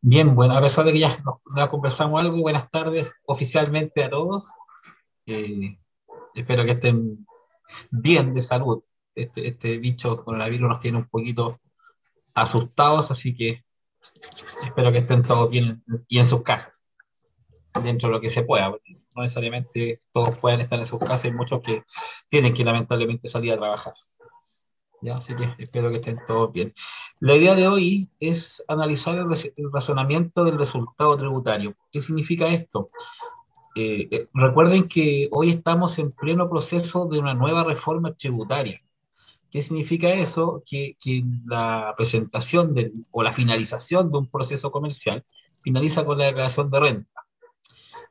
Bien, bueno, a pesar de que ya conversamos algo, buenas tardes oficialmente a todos. Eh, Espero que estén bien de salud. Este bicho coronavirus nos tiene un poquito asustados, así que espero que estén todos bien y en sus casas, dentro de lo que se pueda, porque no necesariamente todos pueden estar en sus casas, hay muchos que tienen que lamentablemente salir a trabajar. ¿Ya? Así que espero que estén todos bien. La idea de hoy es analizar el razonamiento del resultado tributario. ¿Qué significa esto? Recuerden que hoy estamos en pleno proceso de una nueva reforma tributaria. ¿Qué significa eso? Que la presentación o la finalización de un proceso comercial finaliza con la declaración de renta.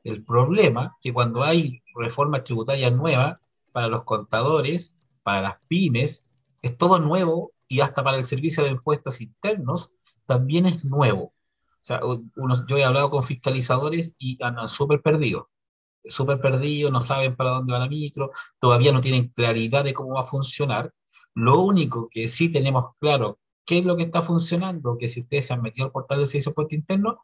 El problema es que cuando hay reforma tributaria nueva para los contadores, para las pymes, es todo nuevo y hasta para el servicio de impuestos internos también es nuevo. O sea, yo he hablado con fiscalizadores y andan súper perdidos, no saben para dónde va la micro, todavía no tienen claridad de cómo va a funcionar. Lo único que sí tenemos claro, qué es lo que está funcionando, que si ustedes se han metido al portal del Servicio de Impuestos Internos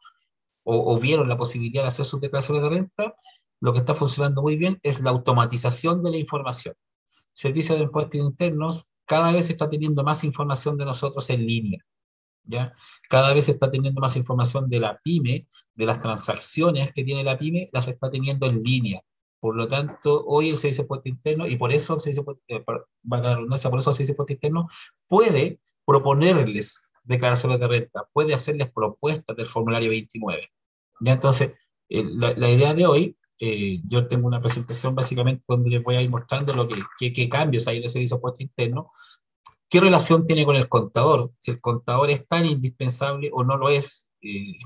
o vieron la posibilidad de hacer sus declaraciones de renta, lo que está funcionando muy bien es la automatización de la información. Servicio de Impuestos Internos cada vez está teniendo más información de nosotros en línea. ¿Ya? Cada vez está teniendo más información de la pyme, de las transacciones que tiene la pyme, las está teniendo en línea. Por lo tanto, hoy el Servicio de Impuestos Internos, y por eso el Servicio de valga la redundancia, por eso el Servicio de Impuestos Internos puede proponerles declaraciones de renta, puede hacerles propuestas del formulario 29. ¿Ya? Entonces, la idea de hoy, yo tengo una presentación básicamente donde les voy a ir mostrando qué cambios hay en el Servicio de Impuestos Internos. ¿Qué relación tiene con el contador? Si el contador es tan indispensable o no lo es, que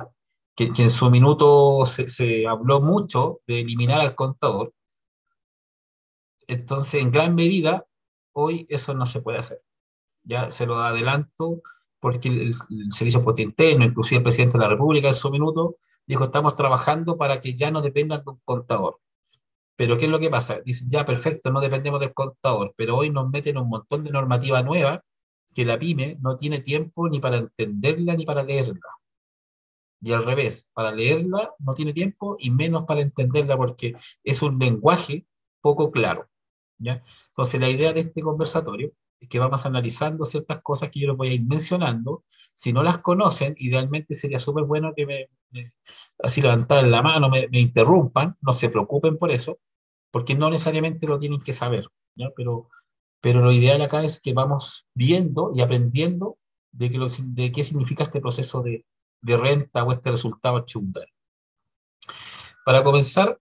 en su minuto se habló mucho de eliminar al contador, entonces en gran medida hoy eso no se puede hacer. Ya se lo adelanto porque el Servicio Poste Interno, inclusive el presidente de la República en su minuto, dijo, estamos trabajando para que ya no dependan de un contador. Pero ¿qué es lo que pasa? Dicen, ya, perfecto, no dependemos del contador, pero hoy nos meten un montón de normativa nueva que la pyme no tiene tiempo ni para entenderla ni para leerla. Y al revés, para leerla no tiene tiempo y menos para entenderla porque es un lenguaje poco claro. ¿Ya? Entonces la idea de este conversatorio es que vamos analizando ciertas cosas que yo les voy a ir mencionando. Si no las conocen, idealmente sería súper bueno que así levantaran la mano, me interrumpan, no se preocupen por eso, porque no necesariamente lo tienen que saber, ¿ya? Pero lo ideal acá es que vamos viendo y aprendiendo de qué significa este proceso de renta o este resultado tributario. Para comenzar,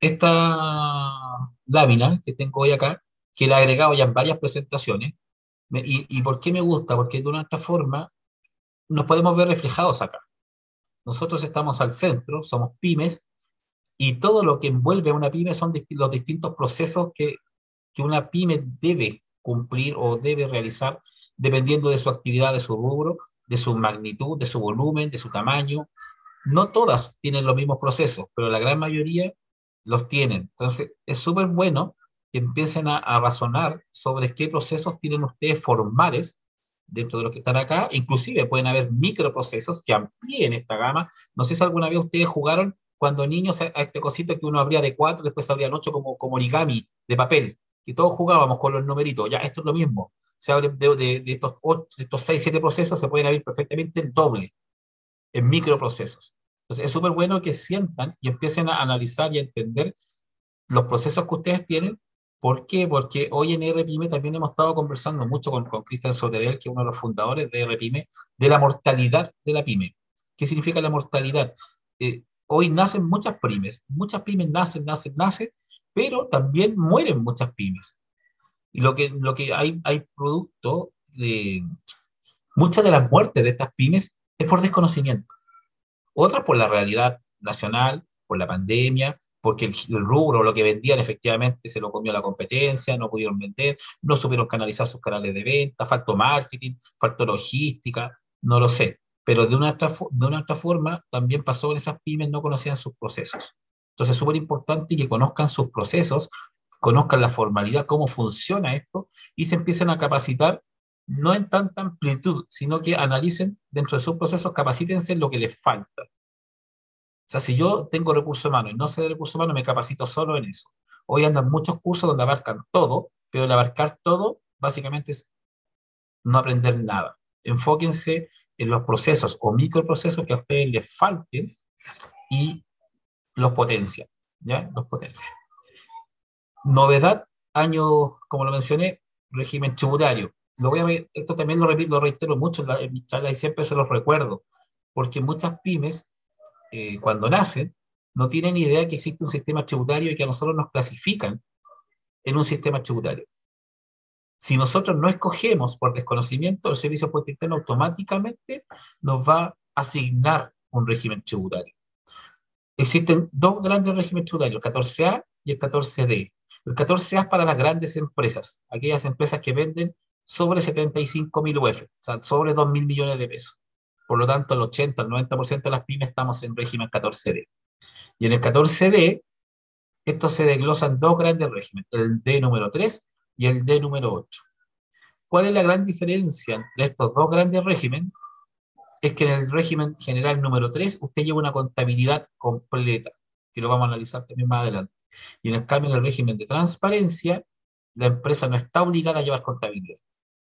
esta lámina que tengo hoy acá, que la he agregado ya en varias presentaciones, y ¿por qué me gusta? Porque de una otra forma nos podemos ver reflejados acá. Nosotros estamos al centro, somos pymes, y todo lo que envuelve a una pyme son los distintos procesos que una pyme debe cumplir o debe realizar dependiendo de su actividad, de su rubro, de su magnitud, de su volumen, de su tamaño. No todas tienen los mismos procesos, pero la gran mayoría los tienen. Entonces, es súper bueno que empiecen a razonar sobre qué procesos tienen ustedes formales dentro de los que están acá. Inclusive pueden haber microprocesos que amplíen esta gama. No sé si alguna vez ustedes jugaron cuando niños a este cosito que uno abría de 4, después abrían 8 como origami de papel, que todos jugábamos con los numeritos. Ya, esto es lo mismo. Se abren de estos 6, 7 procesos, se pueden abrir perfectamente el doble en microprocesos. Entonces, es súper bueno que sientan y empiecen a analizar y a entender los procesos que ustedes tienen. ¿Por qué? Porque hoy en RPyme también hemos estado conversando mucho con Cristian Soterel, que es uno de los fundadores de RPyme, de la mortalidad de la pyme. ¿Qué significa la mortalidad? Hoy nacen muchas pymes nacen, pero también mueren muchas pymes. Y lo que hay producto de muchas de las muertes de estas pymes es por desconocimiento. Otras por la realidad nacional, por la pandemia, porque el rubro, lo que vendían efectivamente se lo comió la competencia, no pudieron vender, no supieron canalizar sus canales de venta, faltó marketing, faltó logística, no lo sé. Pero de una otra forma también pasó que esas pymes no conocían sus procesos. Entonces es súper importante que conozcan sus procesos, conozcan la formalidad, cómo funciona esto, y se empiecen a capacitar no en tanta amplitud, sino que analicen dentro de sus procesos, capacítense en lo que les falta. O sea, si yo tengo recursos humanos y no sé de recursos humanos, me capacito solo en eso. Hoy andan muchos cursos donde abarcan todo, pero el abarcar todo básicamente es no aprender nada. Enfóquense en los procesos o microprocesos que a ustedes les falten y los potencian, ¿ya? Los potencian. Novedad, año, como lo mencioné, régimen tributario. Lo voy a ver, esto también lo repito, lo reitero mucho en mis charlas y siempre se los recuerdo, porque muchas pymes, cuando nacen, no tienen idea que existe un sistema tributario y que a nosotros nos clasifican en un sistema tributario. Si nosotros no escogemos por desconocimiento, el Servicio de Impuesto Interno automáticamente nos va a asignar un régimen tributario. Existen dos grandes regímenes tributarios, el 14A y el 14D. El 14A es para las grandes empresas, aquellas empresas que venden sobre 75.000 UF, o sea, sobre 2.000 millones de pesos. Por lo tanto, el 80, el 90% de las pymes estamos en régimen 14D. Y en el 14D, estos se desglosan dos grandes regímenes, el D número 3 y el D número 8. ¿Cuál es la gran diferencia entre estos dos grandes regímenes? Es que en el régimen general número 3 usted lleva una contabilidad completa, que lo vamos a analizar también más adelante. Y en el cambio, en el régimen de transparencia, la empresa no está obligada a llevar contabilidad.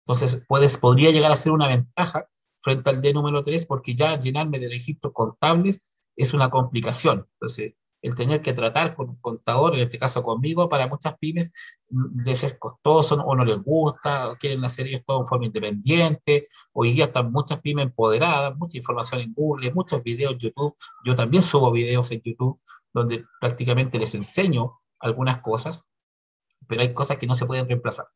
Entonces, podría llegar a ser una ventaja frente al D número 3, porque ya llenarme de registros contables es una complicación. Entonces, el tener que tratar con un contador, en este caso conmigo, para muchas pymes les es costoso o no les gusta, o quieren hacer esto de forma independiente. Hoy día están muchas pymes empoderadas, mucha información en Google, muchos videos en YouTube. Yo también subo videos en YouTube donde prácticamente les enseño algunas cosas, pero hay cosas que no se pueden reemplazar,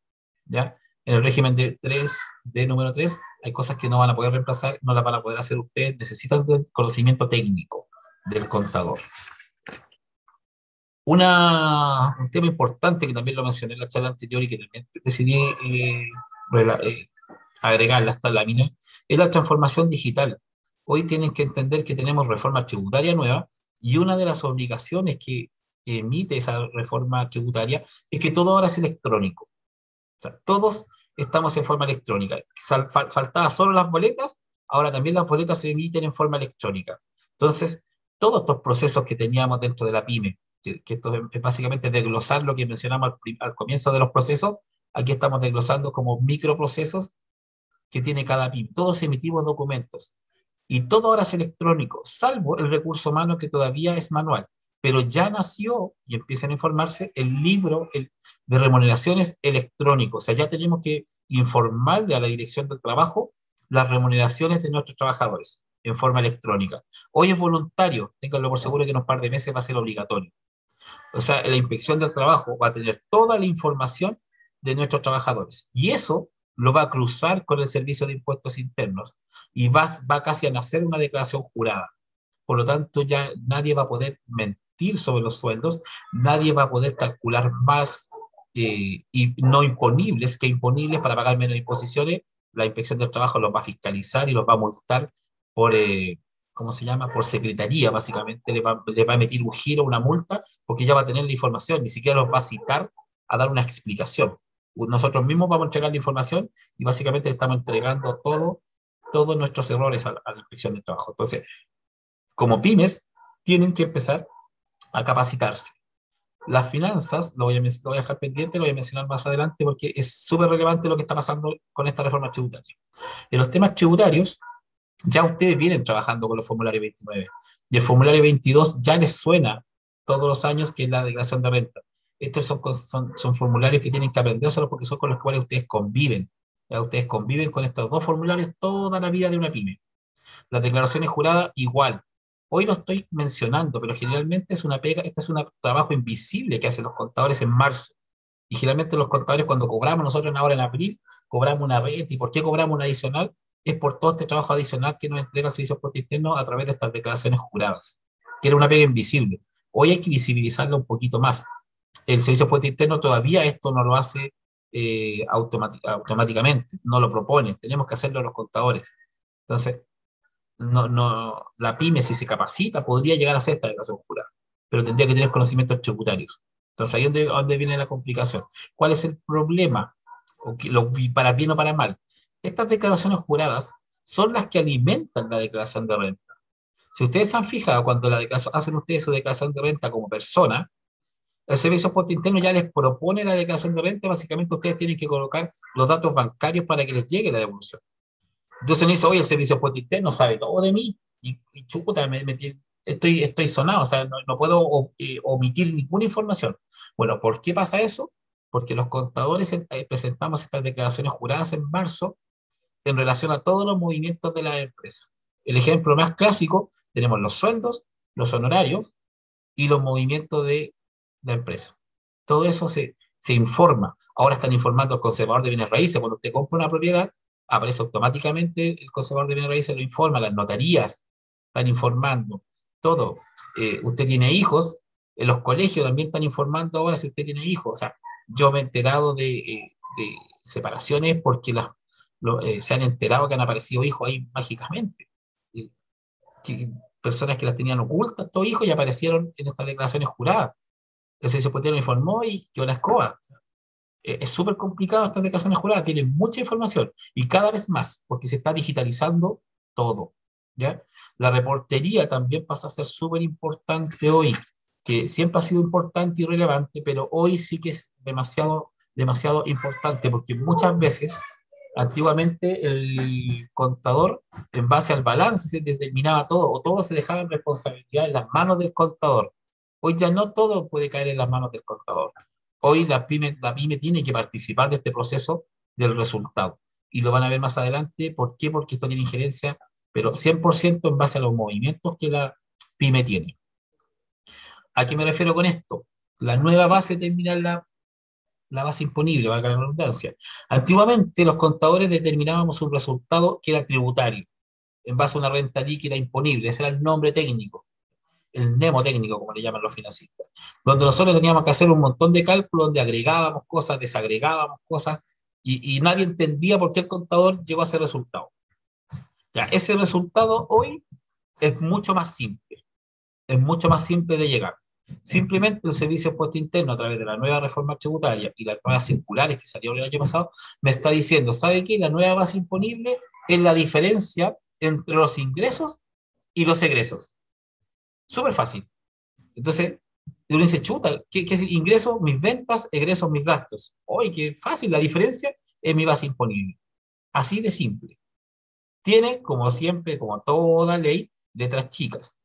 ¿ya? En el régimen de número 3 hay cosas que no van a poder reemplazar, no las van a poder hacer ustedes, necesitan el conocimiento técnico del contador. Un tema importante que también lo mencioné en la charla anterior y que también decidí agregarla hasta la mina, es la transformación digital. Hoy tienen que entender que tenemos reforma tributaria nueva y una de las obligaciones que emite esa reforma tributaria es que todo ahora es electrónico. O sea, todos estamos en forma electrónica. Faltaba solo las boletas, ahora también las boletas se emiten en forma electrónica. Entonces, todos estos procesos que teníamos dentro de la pyme, que esto es básicamente desglosar lo que mencionamos al comienzo de los procesos, aquí estamos desglosando como microprocesos que tiene cada pyme. Todos emitimos documentos y todo ahora es electrónico, salvo el recurso humano que todavía es manual. Pero ya nació, y empiezan a informarse, el libro de remuneraciones electrónico. O sea, ya tenemos que informarle a la Dirección del Trabajo las remuneraciones de nuestros trabajadores en forma electrónica. Hoy es voluntario, ténganlo por seguro que en un par de meses va a ser obligatorio. O sea, la Inspección del Trabajo va a tener toda la información de nuestros trabajadores. Y eso lo va a cruzar con el Servicio de Impuestos Internos y va casi a nacer una declaración jurada. Por lo tanto, ya nadie va a poder mentir sobre los sueldos, nadie va a poder calcular más y no imponibles que imponibles para pagar menos imposiciones. La Inspección del Trabajo los va a fiscalizar y los va a multar por, ¿cómo se llama? Por secretaría, básicamente. Les va a emitir un giro, una multa, porque ya va a tener la información, ni siquiera los va a citar a dar una explicación. Nosotros mismos vamos a entregar la información y básicamente le estamos entregando todos nuestros errores a la Inspección del Trabajo. Entonces, como pymes, tienen que empezar a capacitarse. Las finanzas, lo voy a dejar pendiente, lo voy a mencionar más adelante porque es súper relevante lo que está pasando con esta reforma tributaria. En los temas tributarios, ya ustedes vienen trabajando con los formularios 29 y el formulario 22 ya les suena todos los años, que es la declaración de renta. Estos son formularios que tienen que aprendérselos porque son con los cuales ustedes conviven. Ya ustedes conviven con estos dos formularios toda la vida de una pyme. Las declaraciones juradas, igual. Hoy lo estoy mencionando, pero generalmente es una pega, este es un trabajo invisible que hacen los contadores en marzo. Y generalmente los contadores, cuando cobramos nosotros ahora en abril, cobramos una renta. ¿Y por qué cobramos una adicional? Es por todo este trabajo adicional que nos entrega el Servicio de Impuestos Internos a través de estas declaraciones juradas, que era una pega invisible. Hoy hay que visibilizarlo un poquito más. El Servicio de Impuestos Internos todavía esto no lo hace automáticamente, no lo propone, tenemos que hacerlo los contadores. Entonces, la pyme, si se capacita, podría llegar a hacer esta declaración jurada, pero tendría que tener conocimientos tributarios. Entonces, ahí es donde viene la complicación. ¿Cuál es el problema? Para bien o para mal. Estas declaraciones juradas son las que alimentan la declaración de renta. Si ustedes se han fijado, cuando hacen ustedes su declaración de renta como persona, el Servicio de Impuesto Interno ya les propone la declaración de renta. Básicamente ustedes tienen que colocar los datos bancarios para que les llegue la devolución. Entonces me dice, oye, el Servicio de Impuesto Interno sabe todo de mí, y chuta, estoy sonado, o sea, no puedo omitir ninguna información. Bueno, ¿por qué pasa eso? Porque los contadores presentamos estas declaraciones juradas en marzo en relación a todos los movimientos de la empresa. El ejemplo más clásico, tenemos los sueldos, los honorarios y los movimientos de la empresa. Todo eso se informa. Ahora están informando al conservador de bienes raíces. Cuando usted compra una propiedad, aparece automáticamente el conservador de bienes raíces, lo informa, las notarías están informando, todo. Usted tiene hijos, en los colegios también están informando ahora si usted tiene hijos. O sea, yo me he enterado de separaciones porque se han enterado que han aparecido hijos ahí mágicamente. Eh, Personas que las tenían ocultas, todos hijos, y aparecieron en estas declaraciones juradas. El servicio potero me informó y quedó la escoba. O sea, es súper complicado estas declaraciones juradas, tienen mucha información y cada vez más, porque se está digitalizando todo. ¿Ya? La reportería también pasa a ser súper importante hoy, que siempre ha sido importante y relevante, pero hoy sí que es demasiado, demasiado importante, porque muchas veces, antiguamente, el contador, en base al balance, se determinaba todo, o todo se dejaba en responsabilidad en las manos del contador. Hoy ya no todo puede caer en las manos del contador. Hoy la pyme tiene que participar de este proceso del resultado. Y lo van a ver más adelante. ¿Por qué? Porque esto tiene injerencia, pero 100% en base a los movimientos que la pyme tiene. ¿A qué me refiero con esto? La nueva base terminal, la base imponible, valga la redundancia. Antiguamente los contadores determinábamos un resultado que era tributario, en base a una renta líquida imponible. Ese era el nombre técnico, el mnemotécnico, como le llaman los financistas, donde nosotros teníamos que hacer un montón de cálculos, donde agregábamos cosas, desagregábamos cosas, y nadie entendía por qué el contador llegó a ese resultado. Ya, ese resultado hoy es mucho más simple, es mucho más simple de llegar. Simplemente el Servicio de Impuesto Interno, a través de la nueva reforma tributaria y las nuevas circulares que salieron el año pasado, me está diciendo, ¿sabe qué? La nueva base imponible es la diferencia entre los ingresos y los egresos. Súper fácil. Entonces, uno dice, chuta, ¿qué es ingresos? Mis ventas, egresos, mis gastos. Oye, qué fácil, la diferencia es mi base imponible. Así de simple. Tiene, como siempre, como toda ley, letras chicas.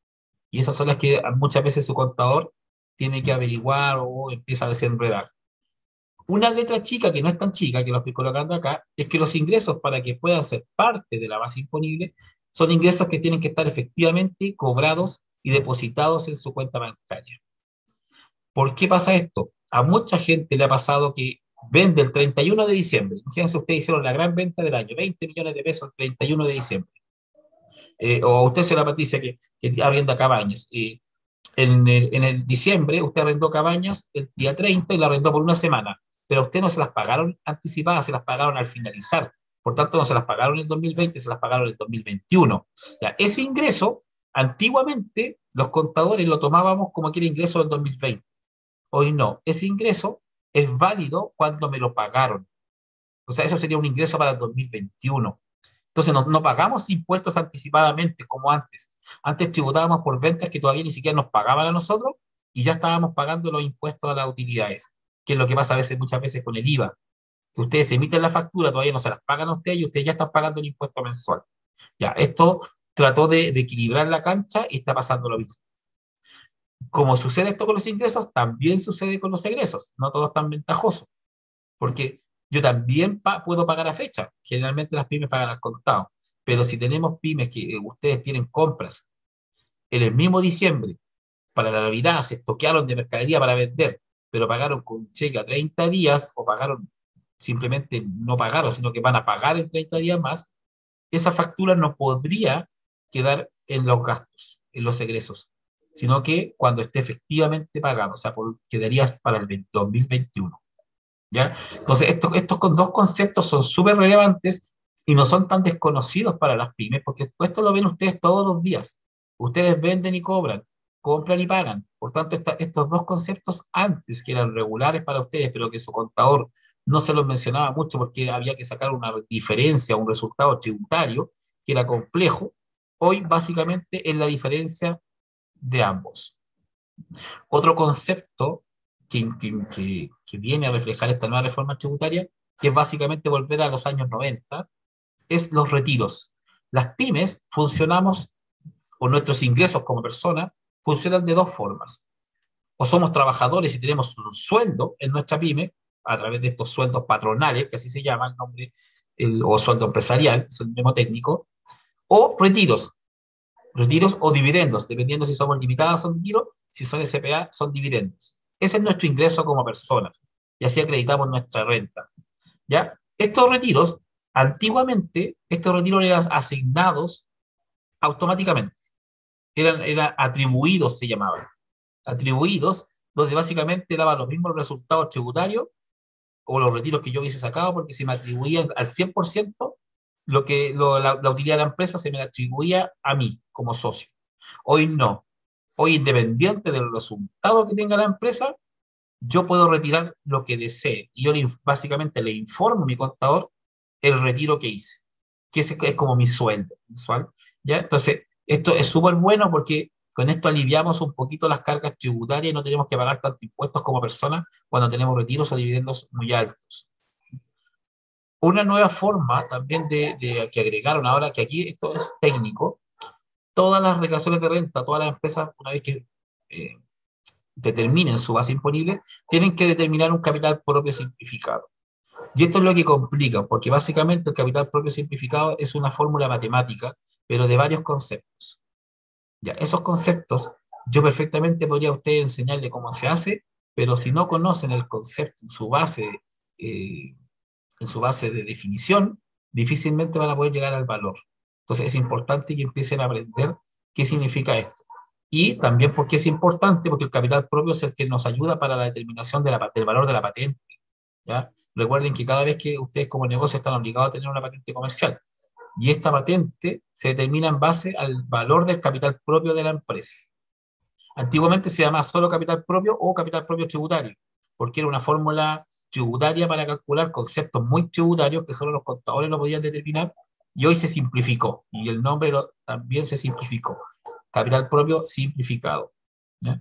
Y esas son las que muchas veces su contador tiene que averiguar o empieza a desenredar. Una letra chica que no es tan chica, que lo estoy colocando acá, es que los ingresos, para que puedan ser parte de la base imponible, son ingresos que tienen que estar efectivamente cobrados y depositados en su cuenta bancaria. ¿Por qué pasa esto? A mucha gente le ha pasado que vende el 31 de diciembre. Imagínense, ustedes hicieron la gran venta del año, 20 millones de pesos el 31 de diciembre. O usted, señora Patricia, que arrienda cabañas. En el diciembre usted arrendó cabañas el día 30 y la arrendó por una semana, pero a usted no se las pagaron anticipadas, se las pagaron al finalizar. Por tanto, no se las pagaron en el 2020, se las pagaron en el 2021. Ya, ese ingreso, antiguamente, los contadores lo tomábamos como que era ingreso del 2020. Hoy no. Ese ingreso es válido cuando me lo pagaron. O sea, eso sería un ingreso para el 2021. Entonces, no pagamos impuestos anticipadamente como antes. Antes tributábamos por ventas que todavía ni siquiera nos pagaban a nosotros y ya estábamos pagando los impuestos a las utilidades, que es lo que pasa a veces, muchas veces con el IVA, que ustedes emiten la factura, todavía no se las pagan a ustedes y ustedes ya están pagando el impuesto mensual. Ya, esto trató de equilibrar la cancha y está pasando lo mismo. Como sucede esto con los ingresos, también sucede con los egresos. No todo es tan ventajoso, porque yo también puedo pagar a fecha. Generalmente las pymes pagan al contado, pero si tenemos pymes que ustedes tienen compras en el mismo diciembre, para la Navidad se estoquearon de mercadería para vender, pero pagaron con cheque a 30 días o pagaron, simplemente no pagaron, sino que van a pagar en 30 días más, esa factura no podría quedar en los gastos, en los egresos, sino que cuando esté efectivamente pagado, o sea, quedaría para el 2021. ¿Ya? Entonces, estos dos conceptos son súper relevantes y no son tan desconocidos para las pymes, porque esto lo ven ustedes todos los días. Ustedes venden y cobran, compran y pagan. Por tanto, estos dos conceptos antes, que eran regulares para ustedes, pero que su contador no se los mencionaba mucho porque había que sacar una diferencia, un resultado tributario que era complejo. Hoy básicamente es la diferencia de ambos. Otro concepto que viene a reflejar esta nueva reforma tributaria, que es básicamente volver a los años 90, es los retiros. Las pymes funcionamos, o nuestros ingresos como personas, funcionan de dos formas. O somos trabajadores y tenemos un sueldo en nuestra pyme, a través de estos sueldos patronales, que así se llama el nombre, o sueldo empresarial, es el mismo técnico, o retiros o dividendos, dependiendo si somos limitadas son retiros, si son SPA son dividendos. Ese es nuestro ingreso como personas, y así acreditamos nuestra renta. ¿Ya? Estos retiros, antiguamente, estos retiros eran asignados automáticamente, eran atribuidos, se llamaban, atribuidos, donde básicamente daban los mismos resultados tributarios o los retiros que yo hubiese sacado, porque se me atribuían al 100%, la utilidad de la empresa se me atribuía a mí como socio. Hoy no. Hoy, independiente del resultado que tenga la empresa, yo puedo retirar lo que desee. Y yo básicamente le informo a mi contador el retiro que hice, que ese es como mi sueldo mensual. ¿Ya? Entonces, esto es súper bueno porque con esto aliviamos un poquito las cargas tributarias y no tenemos que pagar tantos impuestos como personas cuando tenemos retiros o dividendos muy altos. Una nueva forma también que agregaron ahora, que aquí esto es técnico, todas las declaraciones de renta, todas las empresas, una vez que eh, determinen su base imponible, tienen que determinar un capital propio simplificado. Y esto es lo que complica, porque básicamente el capital propio simplificado es una fórmula matemática, pero de varios conceptos. Ya, esos conceptos, yo perfectamente podría a usted enseñarle cómo se hace, pero si no conocen el concepto eh, en su base de definición, difícilmente van a poder llegar al valor. Entonces es importante que empiecen a aprender qué significa esto. Y también porque es importante, porque el capital propio es el que nos ayuda para la determinación del valor de la patente. ¿Ya? Recuerden que cada vez que ustedes como negocio están obligados a tener una patente comercial, y esta patente se determina en base al valor del capital propio de la empresa. Antiguamente se llamaba solo capital propio o capital propio tributario, porque era una fórmula tributaria para calcular conceptos muy tributarios que solo los contadores lo podían determinar, y hoy se simplificó, y el nombre también se simplificó. Capital propio simplificado. ¿Ya?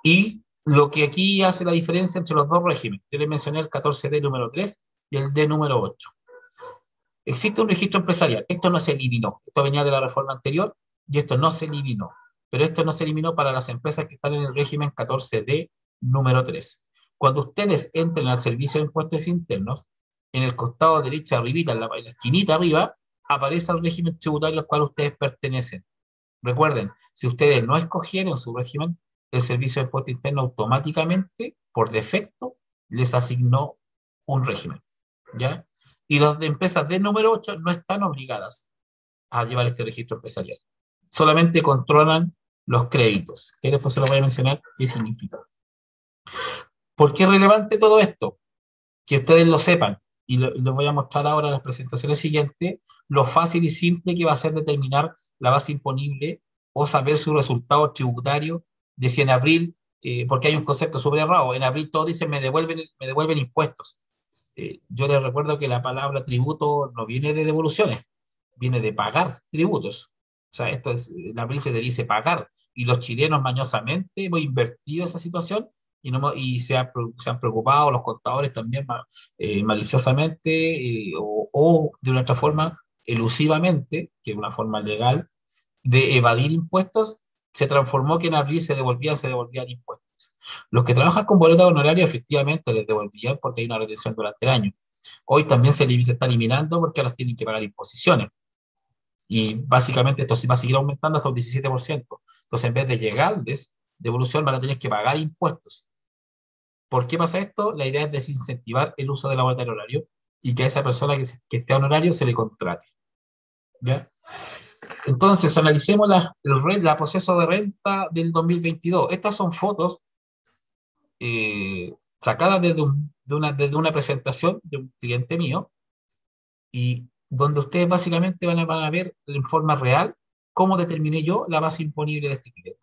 Y lo que aquí hace la diferencia entre los dos regímenes, yo les mencioné el 14D número 3 y el D número 8. Existe un registro empresarial, esto no se eliminó, esto venía de la reforma anterior y esto no se eliminó, pero esto no se eliminó para las empresas que están en el régimen 14D número 3. Cuando ustedes entren al servicio de impuestos internos, en el costado derecho arribita, en la esquinita arriba, aparece el régimen tributario al cual ustedes pertenecen. Recuerden, si ustedes no escogieron su régimen, el servicio de impuestos internos automáticamente, por defecto, les asignó un régimen. ¿Ya? Y las de empresas de número 8 no están obligadas a llevar este registro empresarial. Solamente controlan los créditos, que después se lo voy a mencionar qué significa. ¿Por qué es relevante todo esto? Que ustedes lo sepan, y les voy a mostrar ahora en las presentaciones siguientes, lo fácil y simple que va a ser determinar la base imponible o saber su resultado tributario de si en abril, porque hay un concepto súper errado, en abril todos dicen me devuelven impuestos. Yo les recuerdo que la palabra tributo no viene de devoluciones, viene de pagar tributos. O sea, esto es, en abril se le dice pagar, y los chilenos mañosamente hemos invertido esa situación y se han preocupado los contadores también maliciosamente o de una otra forma elusivamente, que es una forma legal, de evadir impuestos, se transformó que en abril se devolvían impuestos. Los que trabajan con boleta de honorario efectivamente les devolvían porque hay una retención durante el año. Hoy también se está eliminando porque ahora tienen que pagar imposiciones. Y básicamente esto va a seguir aumentando hasta un 17%. Entonces, en vez de llegarles devolución, van a tener que pagar impuestos. ¿Por qué pasa esto? La idea es desincentivar el uso de la boleta de honorario y que a esa persona que esté a honorario se le contrate. ¿Ya? Entonces, analicemos la proceso de renta del 2022. Estas son fotos sacadas desde una presentación de un cliente mío y donde ustedes básicamente van a ver en forma real cómo determiné yo la base imponible de este cliente.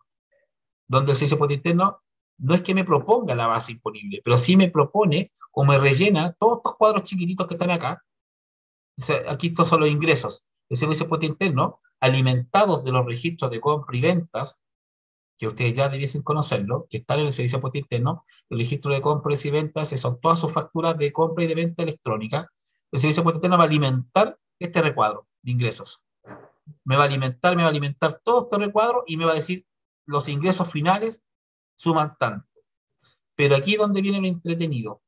Donde el servicio de impuesto interno no es que me proponga la base imponible, pero sí me propone o me rellena todos estos cuadros chiquititos que están acá. O sea, aquí estos son los ingresos. El servicio de impuesto interno, alimentados de los registros de compra y ventas, que ustedes ya debiesen conocerlo, que están en el servicio de impuesto interno, el registro de compras y ventas, son todas sus facturas de compra y de venta electrónica. El servicio de impuesto interno va a alimentar este recuadro de ingresos. Me va a alimentar todo este recuadro y me va a decir los ingresos finales suman tanto. Pero aquí es donde viene lo entretenido.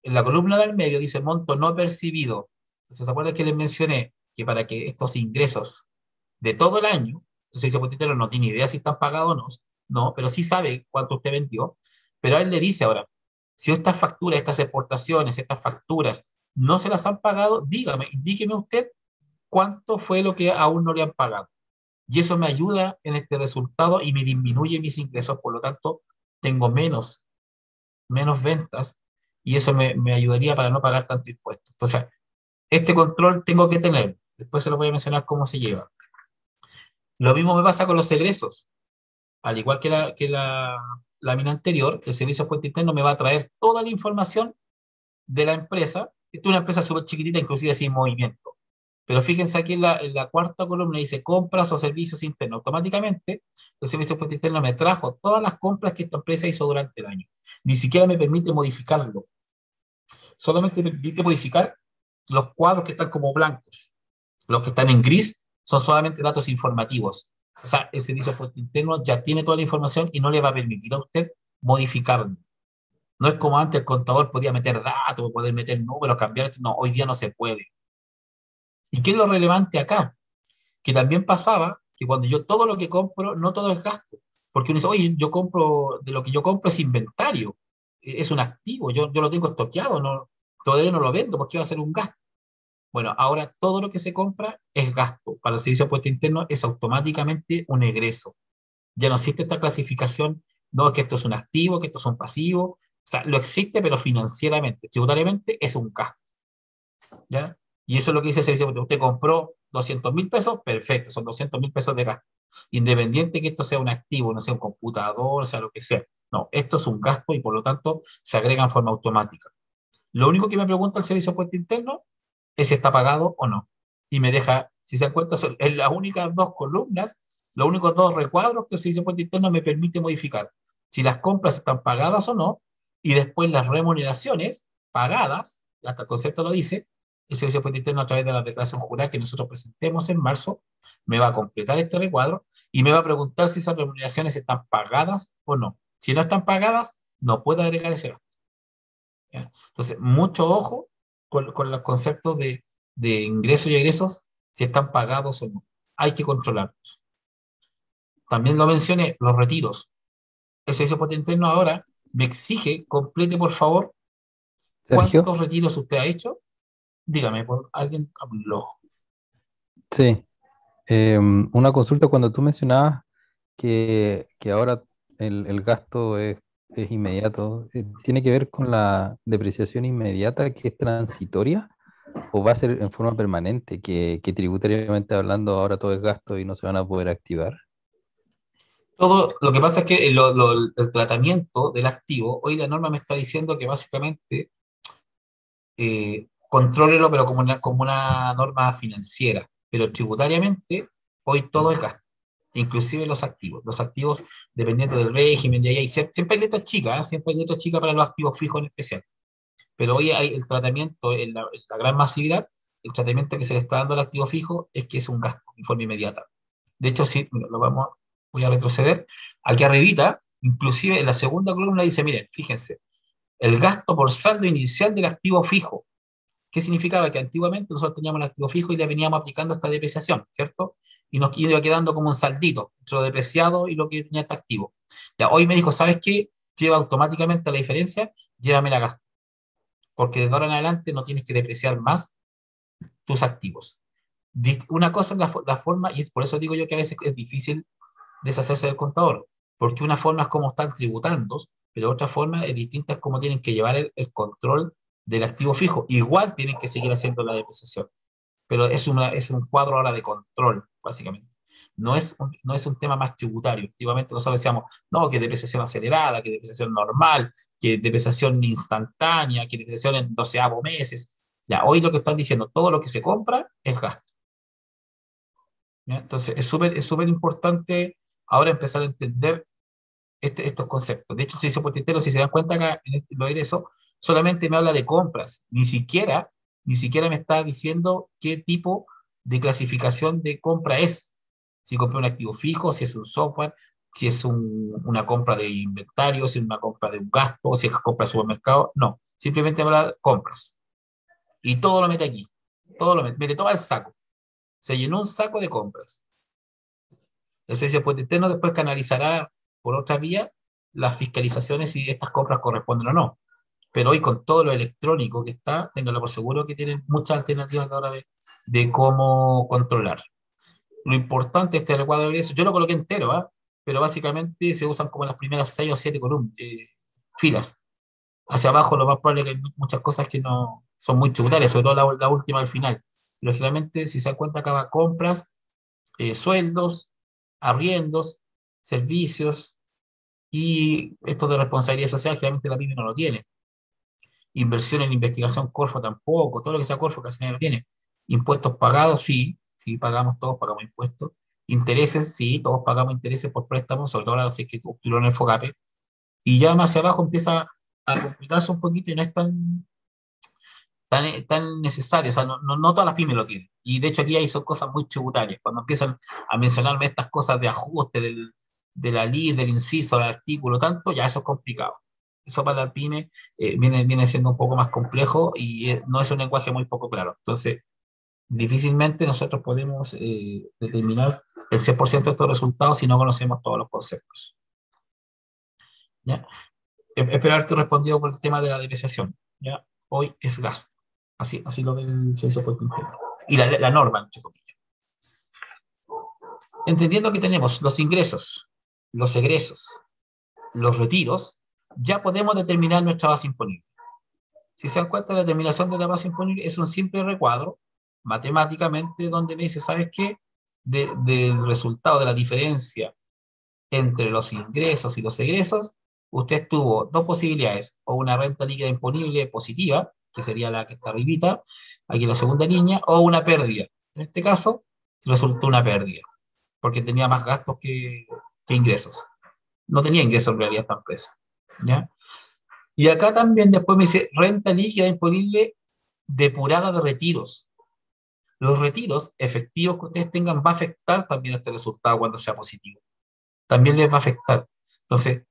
En la columna del medio dice monto no percibido. Entonces, ¿se acuerdan que les mencioné que para que estos ingresos de todo el año, el servicio de impuesto interno no tiene idea si están pagados o no, no, pero sí sabe cuánto usted vendió, pero a él le dice ahora, si estas facturas, estas exportaciones, estas facturas no se las han pagado, dígame, indíqueme usted cuánto fue lo que aún no le han pagado. Y eso me ayuda en este resultado y me disminuye mis ingresos, por lo tanto, tengo menos ventas y eso me ayudaría para no pagar tanto impuesto. Entonces, este control tengo que tener. Después se lo voy a mencionar cómo se lleva. Lo mismo me pasa con los egresos. Al igual que la lámina anterior, el servicio de impuesto interno me va a traer toda la información de la empresa. Esta es una empresa súper chiquitita, inclusive sin movimiento. Pero fíjense aquí en la cuarta columna dice compras o servicios internos. Automáticamente, el servicio de impuesto interno me trajo todas las compras que esta empresa hizo durante el año. Ni siquiera me permite modificarlo. Solamente me permite modificar los cuadros que están como blancos. Los que están en gris son solamente datos informativos. O sea, el servicio de impuesto interno ya tiene toda la información y no le va a permitir a usted modificarlo. No es como antes el contador podía meter datos, poder meter números, cambiar. No, hoy día no se puede. ¿Y qué es lo relevante acá? Que también pasaba que cuando yo todo lo que compro, no todo es gasto. Porque uno dice, oye, yo compro, de lo que yo compro es inventario, es un activo, yo lo tengo estoqueado, no, todavía no lo vendo, porque va a ser un gasto. Bueno, ahora todo lo que se compra es gasto. Para el servicio de impuesto interno es automáticamente un egreso. Ya no existe esta clasificación, no es que esto es un activo, que esto es un pasivo. O sea, lo existe, pero financieramente, tributariamente es un gasto. ¿Ya? Y eso es lo que dice el servicio. Usted compró 200.000 pesos, perfecto, son 200.000 pesos de gasto. Independiente que esto sea un activo, no sea un computador, sea lo que sea. No, esto es un gasto y por lo tanto se agrega en forma automática. Lo único que me pregunta el servicio de impuesto interno es si está pagado o no. Y me deja, si se dan cuenta, en las únicas dos columnas, los únicos dos recuadros que el servicio de impuesto interno me permite modificar. Si las compras están pagadas o no, y después las remuneraciones pagadas, hasta el concepto lo dice, el servicio de impuesto interno a través de la declaración jurada que nosotros presentemos en marzo, me va a completar este recuadro y me va a preguntar si esas remuneraciones están pagadas o no. Si no están pagadas, no puedo agregar ese gasto. ¿Ya? Entonces, mucho ojo con los conceptos de ingresos y egresos, si están pagados o no. Hay que controlarlos. También lo mencioné, los retiros. El servicio de impuesto interno ahora me exige, complete por favor, Sergio, cuántos retiros usted ha hecho. Dígame, por alguien habló. sí, una consulta cuando tú mencionabas que ahora el gasto es inmediato, ¿tiene que ver con la depreciación inmediata que es transitoria o va a ser en forma permanente, que tributariamente hablando ahora todo es gasto y no se van a poder activar? Todo, lo que pasa es que el tratamiento del activo, hoy la norma me está diciendo que básicamente contrólelo, pero como una norma financiera. Pero tributariamente, hoy todo es gasto, inclusive los activos. Los activos, dependiendo del régimen, y ahí siempre hay letras chicas, ¿eh? Siempre hay letras chicas para los activos fijos en especial. Pero hoy hay el tratamiento, en la gran masividad, el tratamiento que se le está dando al activo fijo es que es un gasto en forma inmediata. De hecho, sí, mira, voy a retroceder. Aquí arribita, inclusive en la segunda columna dice, miren, fíjense, el gasto por saldo inicial del activo fijo. ¿Qué significaba? Que antiguamente nosotros teníamos el activo fijo y le veníamos aplicando esta depreciación, ¿cierto? Y nos iba quedando como un saldito entre lo depreciado y lo que tenía este activo. Ya, hoy me dijo, ¿sabes qué? Lleva automáticamente la diferencia, llévame la gasto. Porque de ahora en adelante no tienes que depreciar más tus activos. Una cosa es la forma, y por eso digo yo que a veces es difícil deshacerse del contador, porque una forma es cómo están tributando, pero otra forma es distinta es cómo tienen que llevar el control del activo fijo. Igual tienen que seguir haciendo la depreciación, pero es un cuadro ahora de control, básicamente. no es un tema más tributario. Antiguamente nosotros decíamos, no, que depreciación acelerada, que depreciación normal, que depreciación instantánea, que depreciación en doceavo meses. Ya, hoy lo que están diciendo, todo lo que se compra es gasto. ¿Ya? Entonces, es súper importante ahora empezar a entender estos conceptos. De hecho, el servicio potentero, si se dan cuenta acá en lo de eso, solamente me habla de compras, ni siquiera me está diciendo qué tipo de clasificación de compra es. Si compré un activo fijo, si es un software, si es una compra de inventario, si es una compra de un gasto, si es compra de supermercado. No, simplemente me habla de compras. Y todo lo mete aquí. Todo lo mete todo al saco. Se llenó un saco de compras. El servicio puente interno después canalizará por otra vía las fiscalizaciones si estas compras corresponden o no. Pero hoy con todo lo electrónico que está, ténganlo por seguro que tienen muchas alternativas ahora de cómo controlar. Lo importante es este recuadro de ingresos, yo lo coloqué entero, ¿eh? Pero básicamente se usan como las primeras 6 o 7 columnas, filas. Hacia abajo lo más probable es que hay muchas cosas que no son muy tributarias, sobre todo la última al final. Lógicamente, si se dan cuenta, acaba compras, sueldos, arriendos, servicios y esto de responsabilidad social, generalmente la PYME no lo tiene. Inversión en investigación, Corfo tampoco, todo lo que sea Corfo casi nadie lo tiene. Impuestos pagados, sí, sí pagamos, todos pagamos impuestos. Intereses, sí, todos pagamos intereses por préstamos, sobre todo ahora si es que obtuvieron el FOGAPE. Y ya más hacia abajo empieza a complicarse un poquito y no es tan necesario, o sea, no todas las pymes lo tienen. Y de hecho aquí hay son cosas muy tributarias. Cuando empiezan a mencionarme estas cosas de ajuste de la ley, del inciso, del artículo, tanto, ya eso es complicado. Eso para la pyme viene siendo un poco más complejo y no es un lenguaje muy poco claro. Entonces, difícilmente nosotros podemos determinar el 100% de estos resultados si no conocemos todos los conceptos. ¿Ya? Espero haberte respondido por el tema de la depreciación. ¿Ya? Hoy es gasto. Así lo ve el servicio por completo. Y la norma, entre comillas. Entendiendo que tenemos los ingresos, los egresos, los retiros, ya podemos determinar nuestra base imponible. Si se dan cuenta, la determinación de la base imponible es un simple recuadro, matemáticamente, donde me dice, ¿sabes qué? Del resultado de la diferencia entre los ingresos y los egresos, usted tuvo dos posibilidades, o una renta líquida imponible positiva, que sería la que está arribita, aquí en la segunda línea, o una pérdida. En este caso, resultó una pérdida, porque tenía más gastos que ingresos. No tenía ingresos en realidad esta empresa. ¿Ya? Y acá también después me dice renta líquida imponible depurada de retiros. Los retiros efectivos que ustedes tengan va a afectar también este resultado cuando sea positivo. También les va a afectar. Entonces,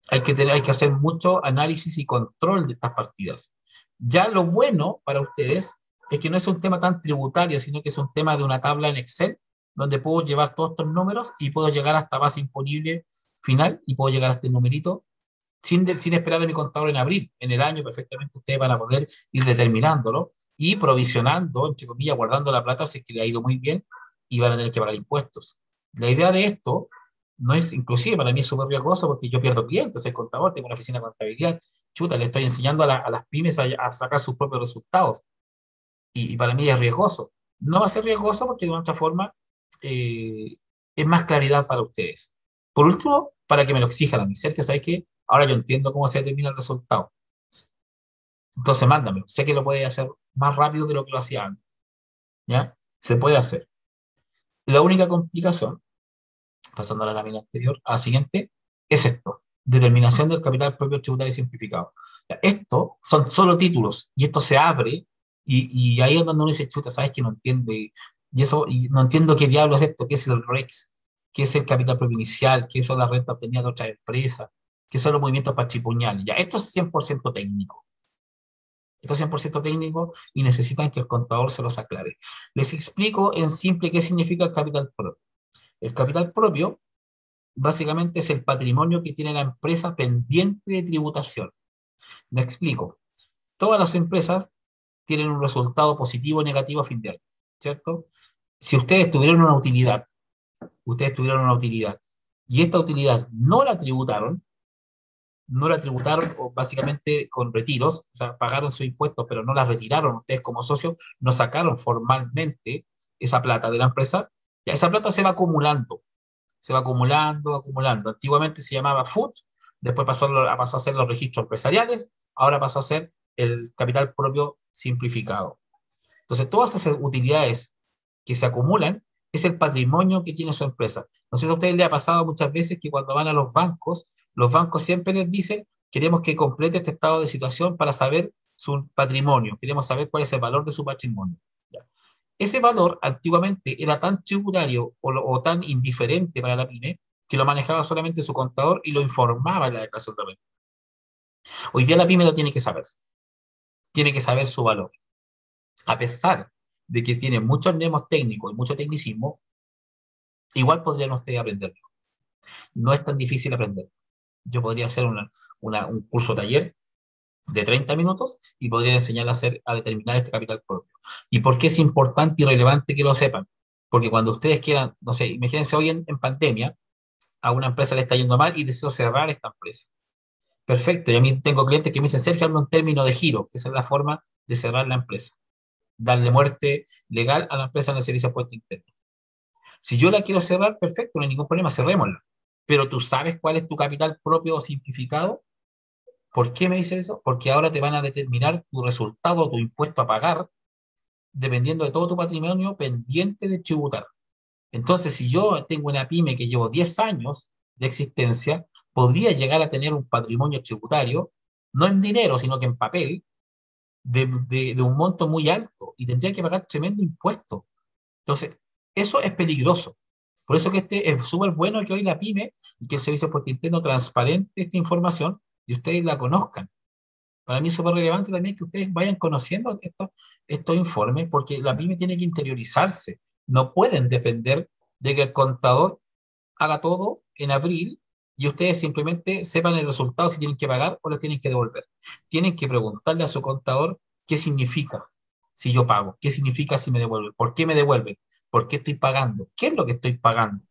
hay que hacer mucho análisis y control de estas partidas. Ya lo bueno para ustedes es que no es un tema tan tributario, sino que es un tema de una tabla en Excel, donde puedo llevar todos estos números y puedo llegar hasta base imponible final y puedo llegar a este numerito sin esperar a mi contador en abril. En el año perfectamente ustedes van a poder ir determinándolo y provisionando, entre comillas, guardando la plata si es que le ha ido muy bien y van a tener que pagar impuestos. La idea de esto no es, inclusive para mí es súper riesgoso porque yo pierdo clientes, soy contador, tengo una oficina de contabilidad, chuta, le estoy enseñando a las pymes a sacar sus propios resultados y para mí es riesgoso. No va a ser riesgoso porque de otra forma eh, es más claridad para ustedes. Por último, para que me lo exijan a mí, Sergio, ¿sabes qué? Ahora yo entiendo cómo se determina el resultado. Entonces mándame, sé que lo puedes hacer más rápido de lo que lo hacía antes, ¿ya? Se puede hacer. La única complicación, pasando a la lámina anterior, a la siguiente, es esto, determinación del capital propio tributario simplificado. Esto son solo títulos y esto se abre y ahí es donde uno dice, chuta, sabes que no entiendo y no entiendo qué diablo es esto, qué es el REX, qué es el capital propio inicial, qué son las rentas obtenidas de otras empresas, qué son los movimientos patrimoniales. Ya, esto es 100% técnico. Esto es 100% técnico y necesitan que el contador se los aclare. Les explico en simple qué significa el capital propio. El capital propio básicamente es el patrimonio que tiene la empresa pendiente de tributación. Me explico. Todas las empresas tienen un resultado positivo o negativo a fin de año, ¿cierto? Si ustedes tuvieron una utilidad y esta utilidad no la tributaron o básicamente con retiros, o sea, pagaron sus impuestos, pero no la retiraron ustedes como socios, no sacaron formalmente esa plata de la empresa, Ya esa plata se va acumulando, acumulando. Antiguamente se llamaba FUT, después pasó a ser los registros empresariales, ahora pasó a ser el capital propio simplificado. Entonces, todas esas utilidades que se acumulan es el patrimonio que tiene su empresa. No sé si a ustedes les ha pasado muchas veces que cuando van a los bancos siempre les dicen, queremos que complete este estado de situación para saber su patrimonio, queremos saber cuál es el valor de su patrimonio. ¿Ya? Ese valor antiguamente era tan tributario o tan indiferente para la pyme que lo manejaba solamente su contador y lo informaba en la declaración de renta. Hoy día la pyme lo tiene que saber su valor. A pesar de que tiene muchos nemos técnicos y mucho tecnicismo, igual podrían ustedes aprenderlo. No es tan difícil aprender. Yo podría hacer un curso taller de 30 minutos y podría enseñar a determinar este capital propio. ¿Y por qué es importante y relevante que lo sepan? Porque cuando ustedes quieran, no sé, imagínense hoy en pandemia, a una empresa le está yendo mal y deseo cerrar esta empresa. Perfecto, y a mí tengo clientes que me dicen, Sergio, hazme un término de giro, que esa es la forma de cerrar la empresa. Darle muerte legal a la empresa en el servicio de puesto interno. Si yo la quiero cerrar, perfecto, no hay ningún problema, cerrémosla. Pero tú sabes cuál es tu capital propio simplificado. ¿Por qué me dices eso? Porque ahora te van a determinar tu resultado, tu impuesto a pagar, dependiendo de todo tu patrimonio pendiente de tributar. Entonces, si yo tengo una pyme que llevo 10 años de existencia, podría llegar a tener un patrimonio tributario, no en dinero, sino que en papel, de un monto muy alto y tendría que pagar tremendo impuesto. Entonces, eso es peligroso. Por eso que es súper bueno que hoy la pyme y que el servicio de puesto interno transparente esta información y ustedes la conozcan. Para mí es súper relevante también que ustedes vayan conociendo estos informes, porque la pyme tiene que interiorizarse. No pueden depender de que el contador haga todo en abril y ustedes simplemente sepan el resultado si tienen que pagar o lo tienen que devolver. Tienen que preguntarle a su contador qué significa si yo pago, qué significa si me devuelven, por qué me devuelven, por qué estoy pagando, qué es lo que estoy pagando.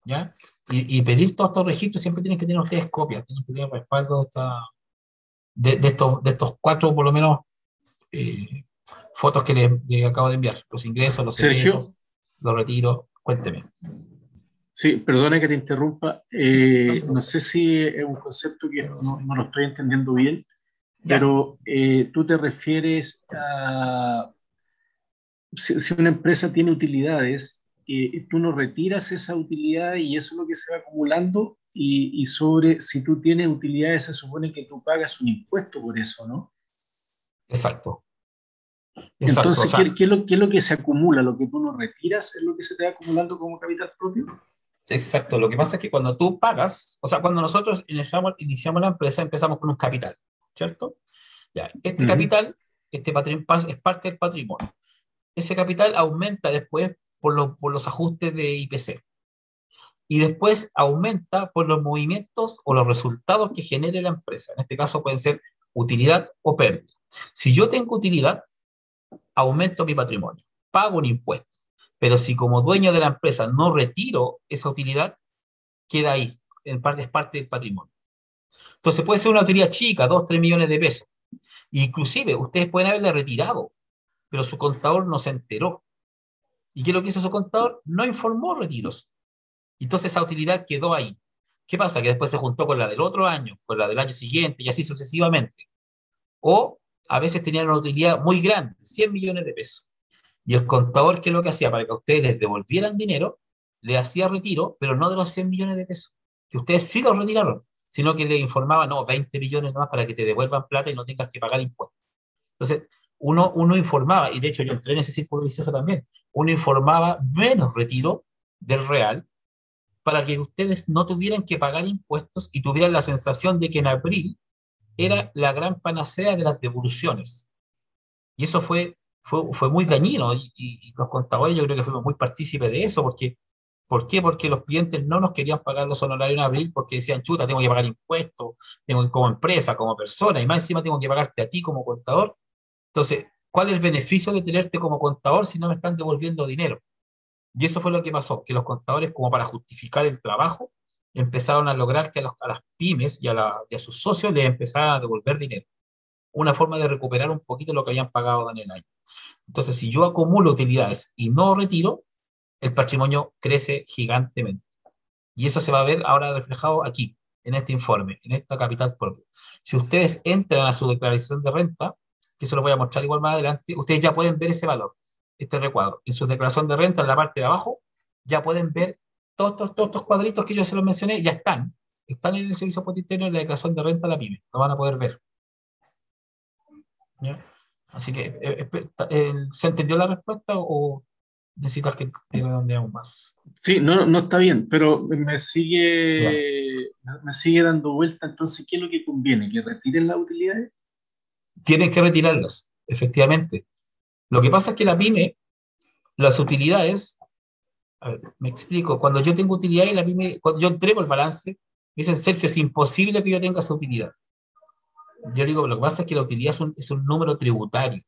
¿Ya? Y pedir todos estos registros siempre tienen que tener ustedes copias, tienen que tener respaldo de estos cuatro, por lo menos, eh, fotos que les acabo de enviar. Los ingresos, los Sergio, egresos, los retiros. Cuénteme. sí, perdona que te interrumpa. No se No preocupe. sé si es un concepto que no lo estoy entendiendo bien, ¿Ya? pero tú te refieres a si una empresa tiene utilidades, tú no retiras esa utilidad y eso es lo que se va acumulando y sobre si tú tienes utilidades se supone que tú pagas un impuesto por eso, ¿no? Exacto. Exacto. O Entonces, sea, qué es lo que se acumula? ¿Lo que tú no retiras es lo que se te va acumulando como capital propio? exacto. Lo que pasa es que cuando tú pagas, o sea, cuando nosotros iniciamos la empresa, empezamos con un capital, ¿cierto? Ya, este Ujú. capital, este patrimonio, es parte del patrimonio. Ese capital aumenta después por los ajustes de IPC. Y después aumenta por los movimientos o los resultados que genere la empresa. En este caso pueden ser utilidad o pérdida. Si yo tengo utilidad, aumento mi patrimonio, pago un impuesto. Pero si como dueño de la empresa no retiro esa utilidad, queda ahí, es parte del patrimonio. Entonces puede ser una utilidad chica, 2, 3 millones de pesos. Inclusive ustedes pueden haberle retirado, pero su contador no se enteró. ¿Y qué es lo que hizo su contador? No informó retiros. Entonces esa utilidad quedó ahí. ¿Qué pasa? Que después se juntó con la del otro año, con la del año siguiente y así sucesivamente. O a veces tenían una utilidad muy grande, 100 millones de pesos. Y el contador, ¿qué es lo que hacía? Para que a ustedes les devolvieran dinero, le hacía retiro, pero no de los 100 millones de pesos, que ustedes sí los retiraron, sino que le informaba, no, 20 millones más para que te devuelvan plata y no tengas que pagar impuestos. Entonces, uno informaba, y de hecho yo entré en ese círculo vicioso también, uno informaba menos retiro del real para que ustedes no tuvieran que pagar impuestos y tuvieran la sensación de que en abril era la gran panacea de las devoluciones. Y eso fue muy dañino y los contadores yo creo que fuimos muy partícipes de eso, porque ¿por qué? Porque los clientes no nos querían pagar los honorarios en abril porque decían, chuta, tengo que pagar impuestos, tengo como empresa, como persona, y más encima tengo que pagarte a ti como contador. Entonces, ¿cuál es el beneficio de tenerte como contador si no me están devolviendo dinero? Y eso fue lo que pasó, que los contadores, como para justificar el trabajo, empezaron a lograr que a las pymes y a sus socios les empezaran a devolver dinero. Una forma de recuperar un poquito lo que habían pagado en el año. Entonces, si yo acumulo utilidades y no retiro, el patrimonio crece gigantemente. Y eso se va a ver ahora reflejado aquí, en este informe, en esta capital propia. Si ustedes entran a su declaración de renta, que eso lo voy a mostrar igual más adelante, ustedes ya pueden ver ese valor, este recuadro. En su declaración de renta, en la parte de abajo, ya pueden ver todos estos cuadritos que yo se los mencioné, ya están en el servicio potentino en la declaración de renta de la PYME, lo van a poder ver. ¿Ya? Así que, ¿se entendió la respuesta o necesitas que te redondee aún más? Sí, no está bien, pero Ya. me sigue dando vuelta. Entonces, ¿qué es lo que conviene? ¿Que retiren las utilidades? Tienen que retirarlas, efectivamente. Lo que pasa es que la PYME, las utilidades, a ver, me explico, cuando yo tengo utilidades, la PYME, cuando yo entrego el balance, me dicen, Sergio, es imposible que yo tenga esa utilidad. Yo digo, lo que pasa es que la utilidad es un número tributario,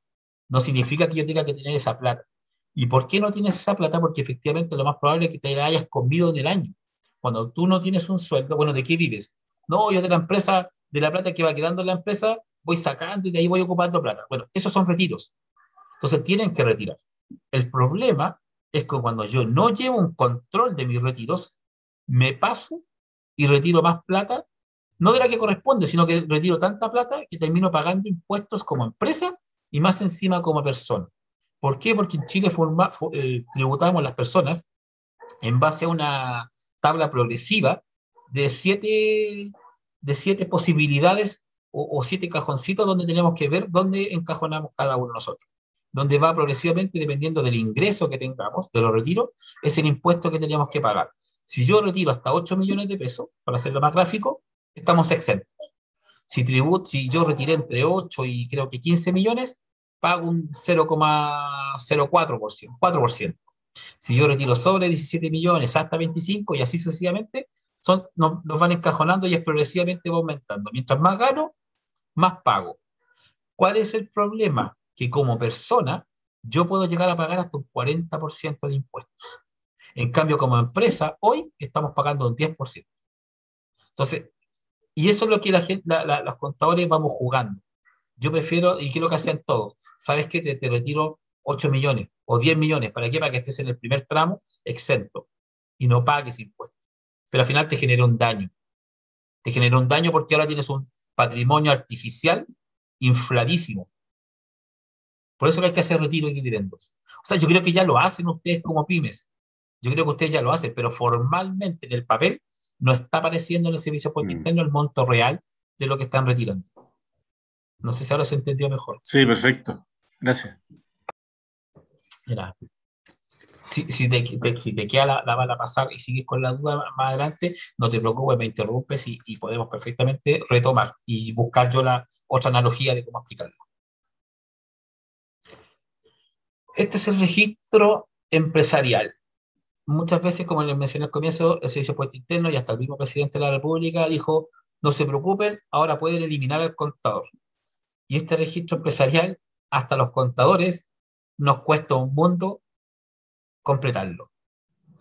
no significa que yo tenga que tener esa plata. ¿Y por qué no tienes esa plata? Porque efectivamente lo más probable es que te la hayas comido en el año. Cuando tú no tienes un sueldo, bueno, ¿de qué vives? No, yo de la empresa, de la plata que va quedando en la empresa, voy sacando y de ahí voy ocupando plata. Bueno, esos son retiros. Entonces tienen que retirar. El problema es que cuando yo no llevo un control de mis retiros, me paso y retiro más plata, no de la que corresponde, sino que retiro tanta plata que termino pagando impuestos como empresa y más encima como persona. ¿Por qué? Porque en Chile tributamos las personas en base a una tabla progresiva de siete posibilidades o siete cajoncitos donde tenemos que ver dónde encajonamos cada uno de nosotros. Donde va progresivamente, dependiendo del ingreso que tengamos, de los retiros, es el impuesto que tenemos que pagar. Si yo retiro hasta 8 millones de pesos, para hacerlo más gráfico, estamos exentos. Si yo retiré entre 8 y creo que 15 millones, pago un 0,04%, 4%. Si yo retiro sobre 17 millones hasta 25 y así sucesivamente, nos van encajonando y es progresivamente va aumentando. Mientras más gano, más pago. ¿Cuál es el problema? Que como persona, yo puedo llegar a pagar hasta un 40% de impuestos. En cambio, como empresa, hoy estamos pagando un 10%. Entonces, y eso es lo que los contadores vamos jugando. Yo prefiero, y quiero que hacen todos, ¿sabes qué? Te retiro 8 millones o 10 millones. ¿Para qué? Para que estés en el primer tramo exento y no pagues impuestos. Pero al final te genera un daño. Te genera un daño porque ahora tienes un patrimonio artificial infladísimo. Por eso que hay que hacer retiro y dividendos. O sea, yo creo que ya lo hacen ustedes como pymes. Yo creo que ustedes ya lo hacen, pero formalmente en el papel no está apareciendo en el servicio puerto interno el monto real de lo que están retirando. No sé si ahora se entendió mejor. Sí, perfecto. Gracias. Mira, si te queda la bala pasar y sigues con la duda más adelante, no te preocupes, me interrumpes y podemos perfectamente retomar y buscar yo la otra analogía de cómo explicarlo. Este es el registro empresarial. Muchas veces, como les mencioné al comienzo, el Servicio Puerto Interno y hasta el mismo presidente de la República dijo, no se preocupen, ahora pueden eliminar al contador. Y este registro empresarial, hasta los contadores, nos cuesta un mundo completarlo.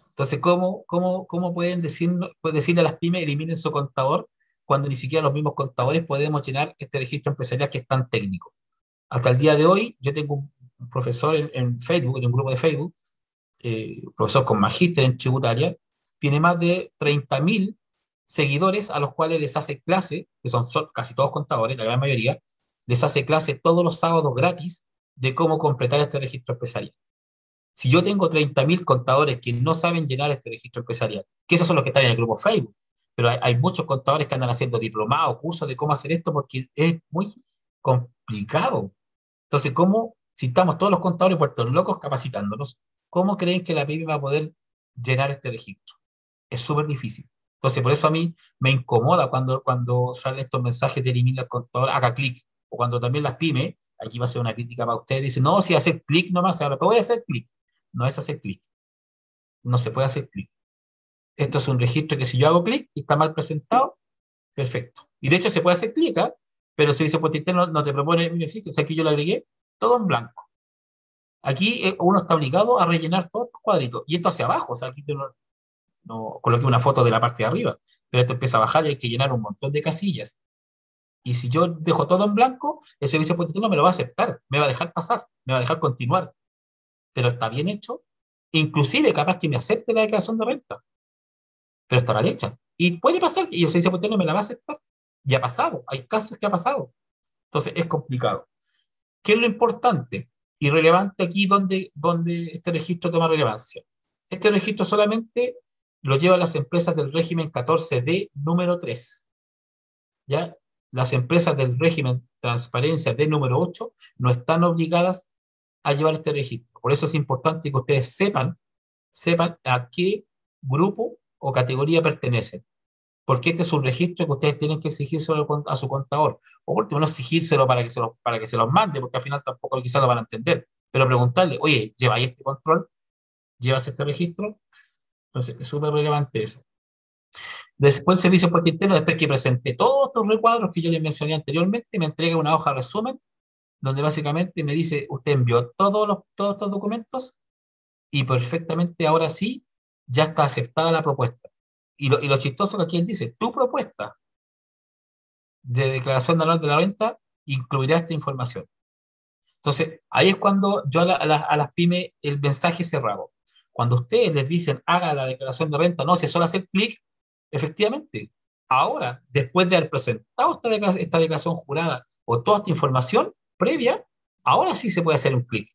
Entonces, ¿cómo pueden decirle a las pymes eliminen su contador cuando ni siquiera los mismos contadores podemos llenar este registro empresarial que es tan técnico? Hasta el día de hoy, yo tengo un profesor en Facebook, en un grupo de Facebook, profesor con magíster en tributaria, tiene más de 30.000 seguidores a los cuales les hace clase, que son casi todos contadores, la gran mayoría, les hace clase todos los sábados gratis de cómo completar este registro empresarial. Si yo tengo 30.000 contadores que no saben llenar este registro empresarial, que esos son los que están en el grupo Facebook, pero hay muchos contadores que andan haciendo diplomados, cursos de cómo hacer esto porque es muy complicado. Entonces, si estamos todos los contadores puertos locos capacitándonos, ¿cómo creen que la PYME va a poder llenar este registro? Es súper difícil. Entonces, por eso a mí me incomoda cuando salen estos mensajes de eliminar el contador, haga clic, o cuando también las pymes, aquí va a ser una crítica para ustedes, dicen, no, si hacer clic nomás, ahora te voy a hacer clic. No es hacer clic. No se puede hacer clic. Esto es un registro que si yo hago clic y está mal presentado, perfecto. Y de hecho se puede hacer clic, pero el servicio puerto interno no te propone, mire, fíjese, aquí yo lo agregué todo en blanco. Aquí uno está obligado a rellenar todos los cuadritos. Y esto hacia abajo, o sea, aquí no coloqué una foto de la parte de arriba, pero esto empieza a bajar y hay que llenar un montón de casillas. Y si yo dejo todo en blanco, el servicio puerto interno me lo va a aceptar, me va a dejar pasar, me va a dejar continuar. Pero está bien hecho Inclusive capaz que me acepte la declaración de renta, pero está mal hecha. Y puede pasar, y el servicio potente no me la va a aceptar. Y ha pasado, hay casos que ha pasado. Entonces es complicado. ¿Qué es lo importante y relevante aquí donde este registro toma relevancia? Este registro solamente lo llevan las empresas del régimen 14D número 3. ¿Ya? Las empresas del régimen transparencia D número 8 no están obligadas a llevar este registro. Por eso es importante que ustedes sepan a qué grupo o categoría pertenecen. Porque este es un registro que ustedes tienen que exigírselo a su contador. O por último, no exigírselo para que se los mande, porque al final tampoco quizás lo van a entender. Pero preguntarle, oye, ¿lleváis este control? ¿Llevas este registro? Entonces, es súper relevante eso. Después el servicio puesto interno, después que presenté todos estos recuadros que yo les mencioné anteriormente, me entrega una hoja de resumen, donde básicamente me dice, usted envió todos estos documentos y perfectamente ahora sí, ya está aceptada la propuesta. Y lo chistoso que aquí él dice, tu propuesta de declaración anual de la renta incluirá esta información. Entonces, ahí es cuando yo a las pymes el mensaje cerrado. Cuando ustedes les dicen, haga la declaración de renta, no, si es solo hacer clic, efectivamente, ahora, después de haber presentado esta declaración jurada o toda esta información previa, ahora sí se puede hacer un clic.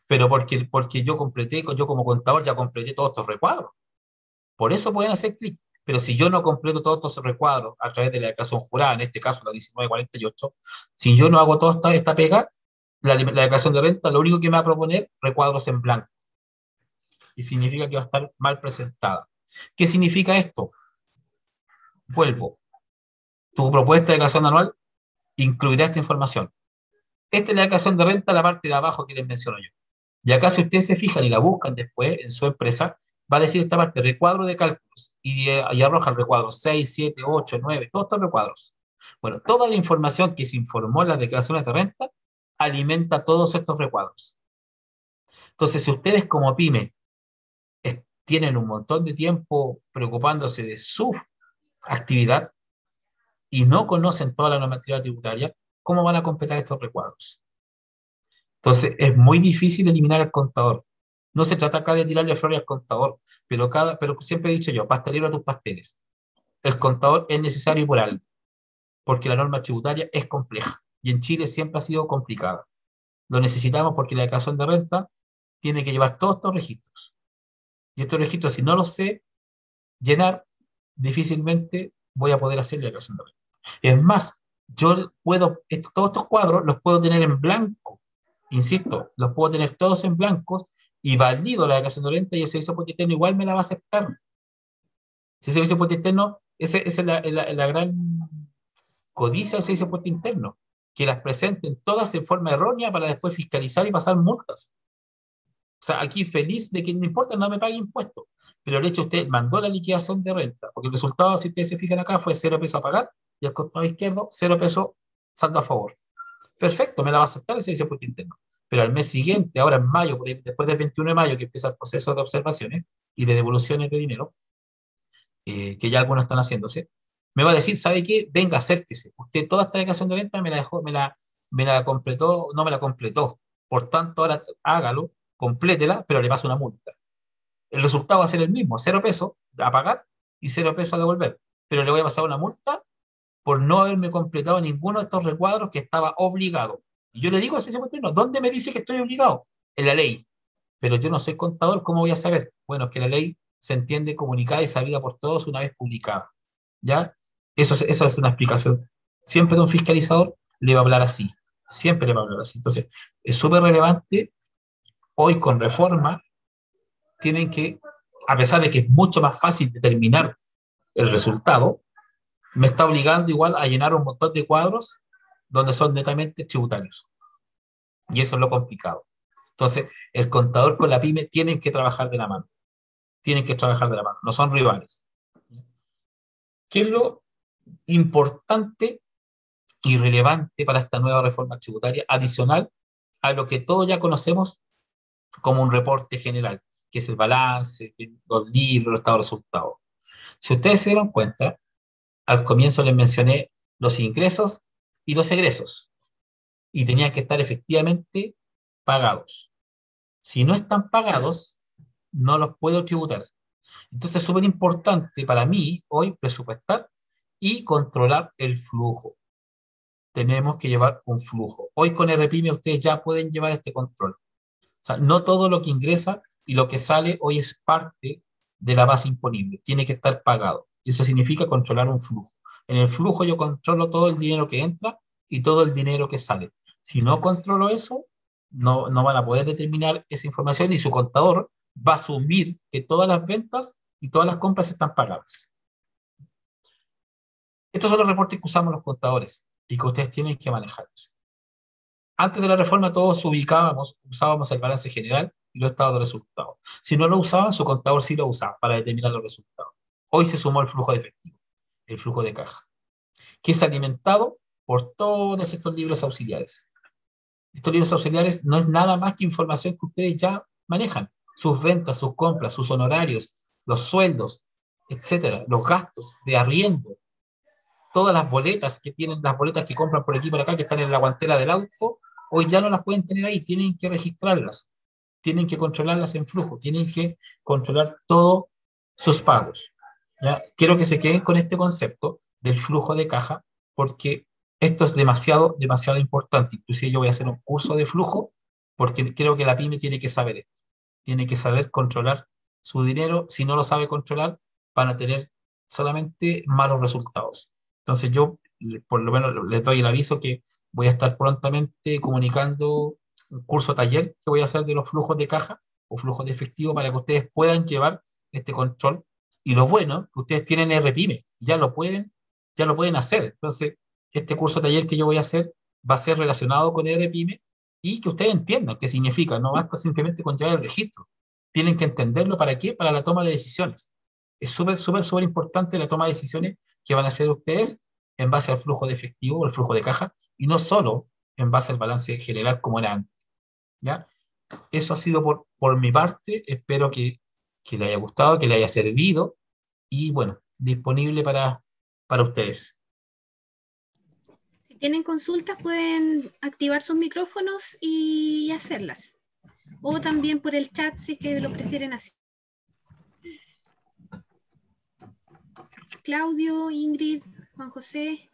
Pero porque yo como contador ya completé todos estos recuadros. Por eso pueden hacer clic. Pero si yo no completo todos estos recuadros a través de la declaración jurada, en este caso la 1948, si yo no hago toda esta pega, la declaración de renta lo único que me va a proponer recuadros en blanco. Y significa que va a estar mal presentada. ¿Qué significa esto? Vuelvo. Tu propuesta de declaración anual incluirá esta información. Esta es la declaración de renta, la parte de abajo que les menciono yo. Y acá, si ustedes se fijan y la buscan después en su empresa, va a decir esta parte, recuadro de cálculos, y arroja el recuadro 6, 7, 8, 9, todos estos recuadros. Bueno, toda la información que se informó en las declaraciones de renta alimenta todos estos recuadros. Entonces, si ustedes como pyme tienen un montón de tiempo preocupándose de su actividad y no conocen toda la normativa tributaria, ¿cómo van a completar estos recuadros? Entonces, es muy difícil eliminar al contador. No se trata acá de tirarle flores al contador, pero siempre he dicho yo, pastelero a tus pasteles. El contador es necesario por algo, porque la norma tributaria es compleja y en Chile siempre ha sido complicada. Lo necesitamos porque la declaración de renta tiene que llevar todos estos registros. Y estos registros, si no los sé llenar, difícilmente voy a poder hacer la declaración de renta. Es más, yo puedo, todos estos cuadros los puedo tener en blanco. Insisto, los puedo tener todos en blancos y valido la declaración de renta y el servicio puesto interno igual me la va a aceptar. Si el servicio puesto interno, esa es la gran codicia del servicio puesto interno, que las presenten todas en forma errónea para después fiscalizar y pasar multas. O sea, aquí feliz de que no importa, no me pague impuestos, pero el hecho usted mandó la liquidación de renta, porque el resultado, si ustedes se fijan acá, fue 0 pesos a pagar y al costado izquierdo, 0 pesos saldo a favor. Perfecto, me la va a aceptar el servicio puesto interno. Pero al mes siguiente, ahora en mayo, después del 21 de mayo, que empieza el proceso de observaciones y de devoluciones de dinero, que ya algunos están haciéndose, me va a decir, ¿sabe qué? Venga, acérquese. Usted toda esta declaración de renta me la dejó, me la completó, no me la completó. Por tanto, ahora hágalo, complétela, pero le pasa una multa. El resultado va a ser el mismo, 0 pesos a pagar y 0 pesos a devolver. Pero le voy a pasar una multa por no haberme completado ninguno de estos recuadros que estaba obligado. Y yo le digo a ese interno, ¿dónde me dice que estoy obligado? En la ley. Pero yo no soy contador, ¿cómo voy a saber? Bueno, es que la ley se entiende comunicada y sabida por todos una vez publicada. ¿Ya? Eso es una explicación. Siempre de un fiscalizador le va a hablar así. Siempre le va a hablar así. Entonces, es súper relevante. Hoy con reforma tienen que, a pesar de que es mucho más fácil determinar el resultado, me está obligando igual a llenar un montón de cuadros donde son netamente tributarios. Y eso es lo complicado. Entonces, el contador con la pyme tienen que trabajar de la mano. Tienen que trabajar de la mano. No son rivales. ¿Qué es lo importante y relevante para esta nueva reforma tributaria adicional a lo que todos ya conocemos como un reporte general, que es el balance, los libros, los estados de resultados? Si ustedes se dieron cuenta, al comienzo les mencioné los ingresos y los egresos, y tenían que estar efectivamente pagados. Si no están pagados, no los puedo tributar. Entonces es súper importante para mí hoy presupuestar y controlar el flujo. Tenemos que llevar un flujo. Hoy con RPyme ustedes ya pueden llevar este control. O sea, no todo lo que ingresa y lo que sale hoy es parte de la base imponible. Tiene que estar pagado. Y eso significa controlar un flujo. En el flujo yo controlo todo el dinero que entra y todo el dinero que sale. Si no controlo eso, no van a poder determinar esa información y su contador va a asumir que todas las ventas y todas las compras están pagadas. Estos son los reportes que usamos los contadores y que ustedes tienen que manejarlos. Antes de la reforma todos usábamos el balance general y los estados de resultados. Si no lo usaban, su contador sí lo usaba para determinar los resultados. Hoy se sumó el flujo de efectivo, el flujo de caja, que es alimentado por todos estos libros auxiliares. Estos libros auxiliares no es nada más que información que ustedes ya manejan. Sus ventas, sus compras, sus honorarios, los sueldos, etcétera, los gastos de arriendo, todas las boletas que tienen, las boletas que compran por aquí y por acá, que están en la guantera del auto, hoy ya no las pueden tener ahí, tienen que registrarlas, tienen que controlarlas en flujo, tienen que controlar todos sus pagos. ¿Ya? Quiero que se queden con este concepto del flujo de caja, porque esto es demasiado importante. Inclusive yo voy a hacer un curso de flujo, porque creo que la pyme tiene que saber esto, tiene que saber controlar su dinero. Si no lo sabe controlar, van a tener solamente malos resultados. Entonces yo, por lo menos, les doy el aviso que voy a estar prontamente comunicando un curso taller que voy a hacer de los flujos de caja o flujos de efectivo para que ustedes puedan llevar este control. Y lo bueno, que ustedes tienen RPyme, ya lo pueden hacer. Entonces, este curso taller que yo voy a hacer va a ser relacionado con RPyme y que ustedes entiendan qué significa. No basta simplemente con llevar el registro. Tienen que entenderlo. ¿Para qué? Para la toma de decisiones. Es súper importante la toma de decisiones que van a hacer ustedes en base al flujo de efectivo o el flujo de caja y no solo en base al balance general como era antes. ¿Ya? Eso ha sido por mi parte. Espero que le haya gustado, que le haya servido y bueno, disponible para ustedes. Si tienen consultas pueden activar sus micrófonos y hacerlas. O también por el chat si es que lo prefieren así. Claudio, Ingrid, Juan José,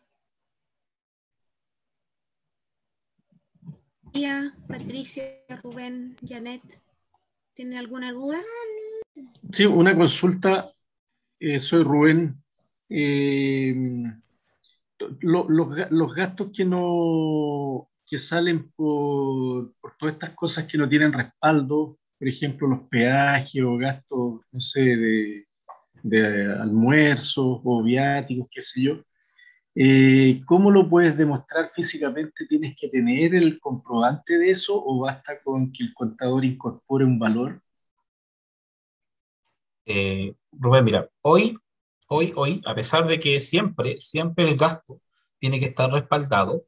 María, Patricia, Rubén, Janet, ¿tienen alguna duda? Sí, una consulta. Soy Rubén. Los gastos que salen por todas estas cosas que no tienen respaldo, por ejemplo, los peajes o gastos, no sé, de almuerzos o viáticos, qué sé yo. ¿Cómo lo puedes demostrar físicamente? ¿Tienes que tener el comprobante de eso o basta con que el contador incorpore un valor? Rubén, mira, hoy, a pesar de que siempre el gasto tiene que estar respaldado,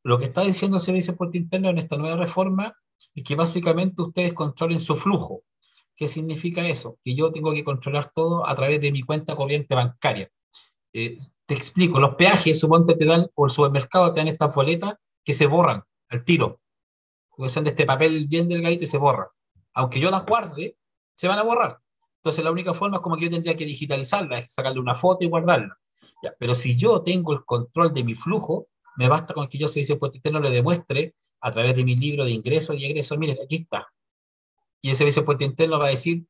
lo que está diciendo el Servicio de Impuesto Interno en esta nueva reforma es que básicamente ustedes controlen su flujo. ¿Qué significa eso? Que yo tengo que controlar todo a través de mi cuenta corriente bancaria. Te explico, los peajes, suponte te dan, por el supermercado te dan estas boletas que se borran al tiro, porque son de este papel bien delgadito y se borran. Aunque yo las guarde, se van a borrar. Entonces la única forma es como que yo tendría que digitalizarla, es sacarle una foto y guardarla. Ya, pero si yo tengo el control de mi flujo, me basta con que yo, Servicio de Impuesto Interno, le demuestre a través de mi libro de ingresos y egresos, miren, aquí está. Y el Servicio de Impuesto Interno va a decir,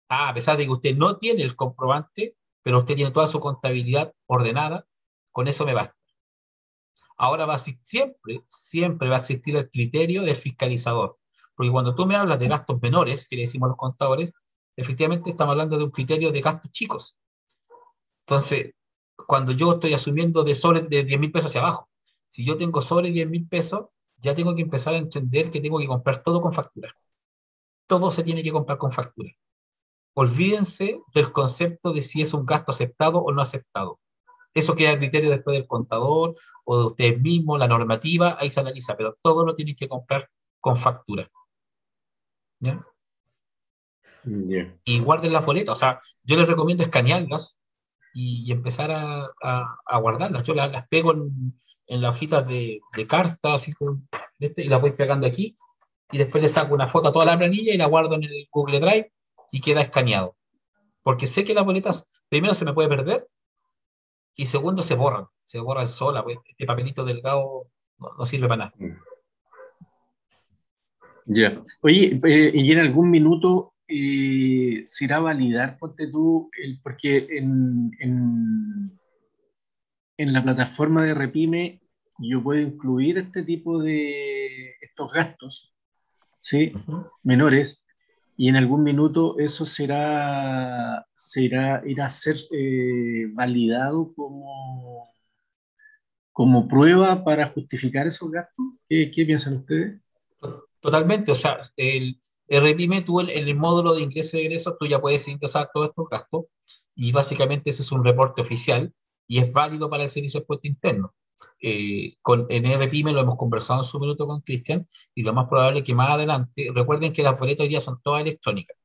a pesar de que usted no tiene el comprobante, pero usted tiene toda su contabilidad ordenada, con eso me basta. Ahora siempre va a existir el criterio del fiscalizador, porque cuando tú me hablas de gastos menores, que le decimos los contadores, efectivamente estamos hablando de un criterio de gastos chicos. Entonces, cuando yo estoy asumiendo de sobre de 10.000 pesos hacia abajo, si yo tengo sobre 10.000 pesos, ya tengo que empezar a entender que tengo que comprar todo con factura. Todo se tiene que comprar con factura. Olvídense del concepto de si es un gasto aceptado o no aceptado. Eso queda a criterio después del contador o de ustedes mismos, la normativa, ahí se analiza, pero todo lo tienen que comprar con factura. ¿Ya? Yeah. Y guarden las boletas, o sea, yo les recomiendo escanearlas y empezar a guardarlas. Yo las pego en las hojitas de cartas así y las voy pegando aquí y después le saco una foto a toda la planilla y la guardo en el Google Drive y queda escaneado. Porque sé que las boletas, primero, se me puede perder y segundo, se borran sola, pues este papelito delgado no sirve para nada. Ya. Oye, y en algún minuto se irá a validar, ponte tú, porque en la plataforma de Repime yo puedo incluir este tipo de estos gastos, ¿sí? Menores, y en algún minuto eso irá a ser validado como prueba para justificar esos gastos. ¿Qué piensan ustedes? Totalmente, o sea, el REPIME, tú en el módulo de ingreso y egresos, tú ya puedes ingresar todos estos gastos y básicamente ese es un reporte oficial y es válido para el servicio de impuesto interno. En REPIME lo hemos conversado en su minuto con Cristian y lo más probable es que más adelante, recuerden que las boletas hoy día son todas electrónicas,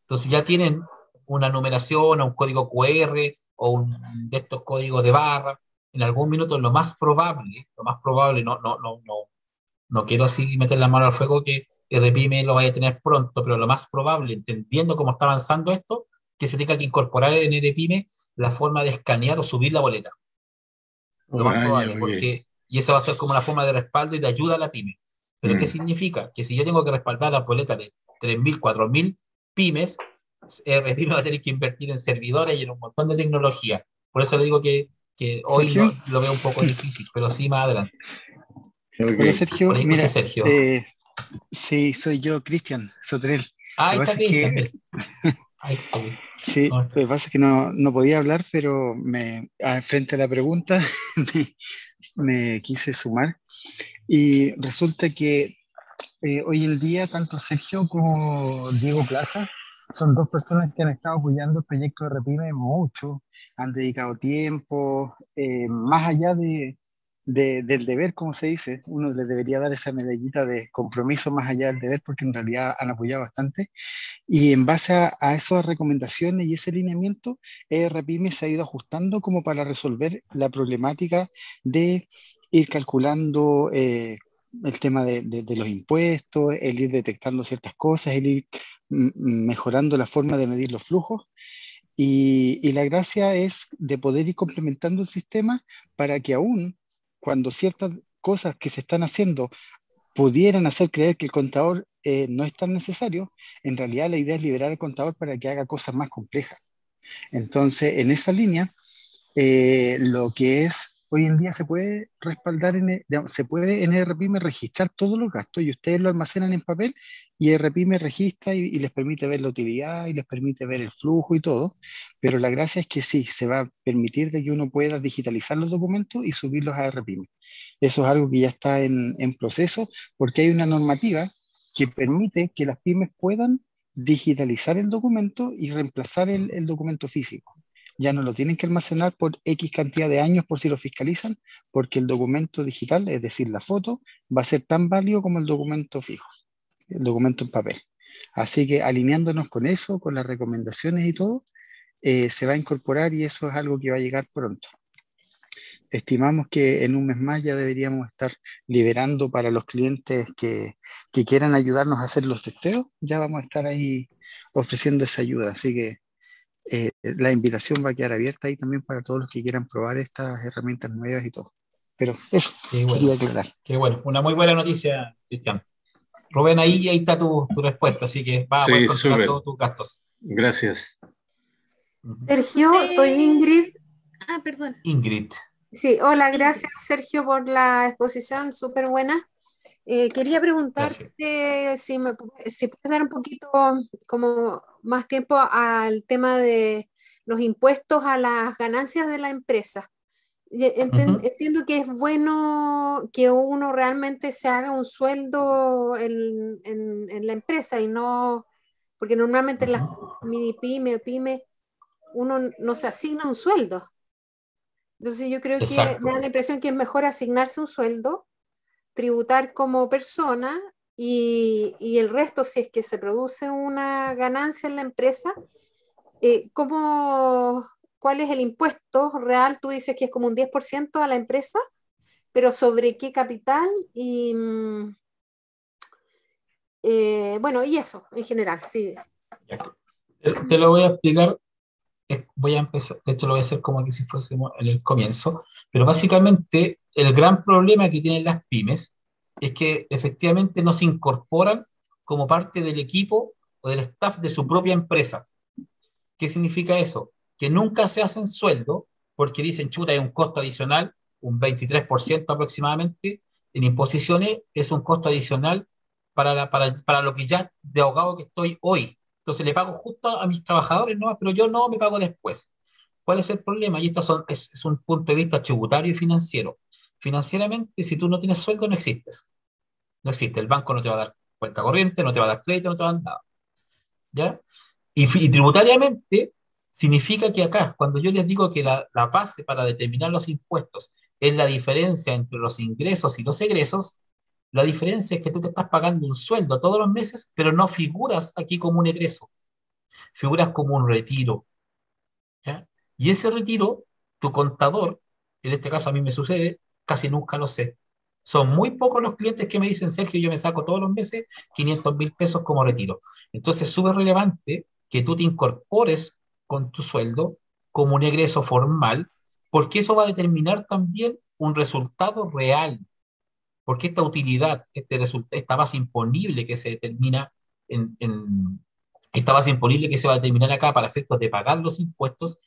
entonces ya tienen una numeración o un código QR o un de estos códigos de barra. En algún minuto lo más probable, no quiero así meter la mano al fuego que RPIME lo vaya a tener pronto, pero lo más probable, entendiendo cómo está avanzando esto, que se tenga que incorporar en RPIME la forma de escanear o subir la boleta. Lo más probable, porque, y esa va a ser como una forma de respaldo y de ayuda a la pyme. ¿Pero qué significa? Que si yo tengo que respaldar las boletas de 3.000, 4.000 pymes, RPIME va a tener que invertir en servidores y en un montón de tecnología. Por eso le digo que hoy lo veo un poco difícil, pero sí más adelante. Hola Sergio, Hola, mira, Sergio. sí, soy yo, Cristian Sotrel. Ahí está Cristian, mira. Ahí está. Sí, lo que pasa es que no podía hablar, pero frente a la pregunta me quise sumar. Y resulta que hoy en día tanto Sergio como Diego Plaza son dos personas que han estado apoyando el proyecto de Repime mucho, han dedicado tiempo, más allá del deber, como se dice, uno les debería dar esa medallita de compromiso más allá del deber, porque en realidad han apoyado bastante. Y en base a esas recomendaciones y ese lineamiento, Repime se ha ido ajustando como para resolver la problemática de ir calculando el tema de los impuestos, el ir detectando ciertas cosas, el ir mejorando la forma de medir los flujos. Y la gracia es de poder ir complementando el sistema para que aún cuando ciertas cosas que se están haciendo pudieran hacer creer que el contador no es tan necesario, en realidad la idea es liberar al contador para que haga cosas más complejas. Entonces, en esa línea, lo que es hoy en día se puede respaldar, se puede en RPIME registrar todos los gastos y ustedes lo almacenan en papel y RPIME registra y les permite ver la utilidad y les permite ver el flujo y todo, pero la gracia es que sí, se va a permitir de que uno pueda digitalizar los documentos y subirlos a RPIME. Eso es algo que ya está en proceso porque hay una normativa que permite que las pymes puedan digitalizar el documento y reemplazar el documento físico. Ya no lo tienen que almacenar por X cantidad de años por si lo fiscalizan, porque el documento digital, es decir, la foto, va a ser tan válido como el documento fijo, el documento en papel. Así que alineándonos con eso, con las recomendaciones y todo, se va a incorporar y eso es algo que va a llegar pronto. Estimamos que en un mes más ya deberíamos estar liberando para los clientes que quieran ayudarnos a hacer los testeos, ya vamos a estar ahí ofreciendo esa ayuda. Así que la invitación va a quedar abierta ahí también para todos los que quieran probar estas herramientas nuevas y todo. Pero eso quería aclarar. Qué bueno, una muy buena noticia, Cristian. Rubén, ahí está tu respuesta, así que vas a poder controlar todos tus gastos. Gracias. Sergio, soy Ingrid. Ah, perdón. Ingrid. Sí, hola, gracias Sergio por la exposición, súper buena. Quería preguntarte si puedes dar un poquito como más tiempo al tema de los impuestos a las ganancias de la empresa. Entiendo que es bueno que uno realmente se haga un sueldo en la empresa y no, porque normalmente en las mini pyme o pyme uno no se asigna un sueldo. Entonces yo creo que me da la impresión que es mejor asignarse un sueldo, tributar como persona y el resto, si es que se produce una ganancia en la empresa, ¿cuál es el impuesto real? Tú dices que es como un 10% a la empresa, pero ¿sobre qué capital? Y bueno, y eso en general, sí. Te lo voy a explicar. Voy a empezar, de hecho lo voy a hacer como que si fuésemos en el comienzo, pero básicamente el gran problema que tienen las pymes es que efectivamente no se incorporan como parte del equipo o del staff de su propia empresa. ¿Qué significa eso? Que nunca se hacen sueldo porque dicen, chuta, hay un costo adicional, un 23% aproximadamente en imposiciones, es un costo adicional para lo que ya de ahogado que estoy hoy. Entonces le pago justo a mis trabajadores, ¿no? Pero yo no me pago después. ¿Cuál es el problema? Y esto es un punto de vista tributario y financiero. Financieramente, si tú no tienes sueldo, no existes. No existe. El banco no te va a dar cuenta corriente, no te va a dar crédito, no te va a dar nada. ¿Ya? Y tributariamente significa que acá, cuando yo les digo que la base para determinar los impuestos es la diferencia entre los ingresos y los egresos, la diferencia es que tú te estás pagando un sueldo todos los meses, pero no figuras aquí como un egreso, figuras como un retiro. ¿Ya? Y ese retiro, tu contador, en este caso a mí me sucede, casi nunca lo sé. Son muy pocos los clientes que me dicen, Sergio, yo me saco todos los meses 500.000 pesos como retiro. Entonces es súper relevante que tú te incorpores con tu sueldo como un egreso formal, porque eso va a determinar también un resultado real, porque esta utilidad, esta base imponible que se determina esta base imponible que se va a determinar acá para efectos de pagar los impuestos,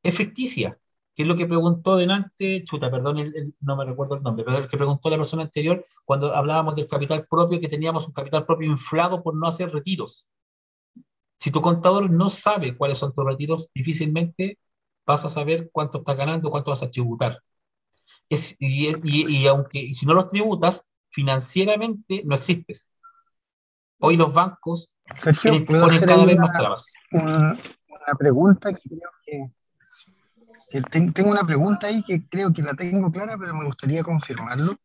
es ficticia, que es lo que preguntó delante, chuta, perdón, no me recuerdo el nombre, pero el que preguntó la persona anterior cuando hablábamos del capital propio, que teníamos un capital propio inflado por no hacer retiros. Si tu contador no sabe cuáles son tus retiros, difícilmente vas a saber cuánto estás ganando, cuánto vas a tributar. Y si no los tributas, financieramente no existes. Hoy los bancos Sergio, ¿puedo ponen hacer cada ahí vez más trabas. una pregunta que creo que tengo una pregunta ahí que creo que la tengo clara, pero me gustaría confirmarlo,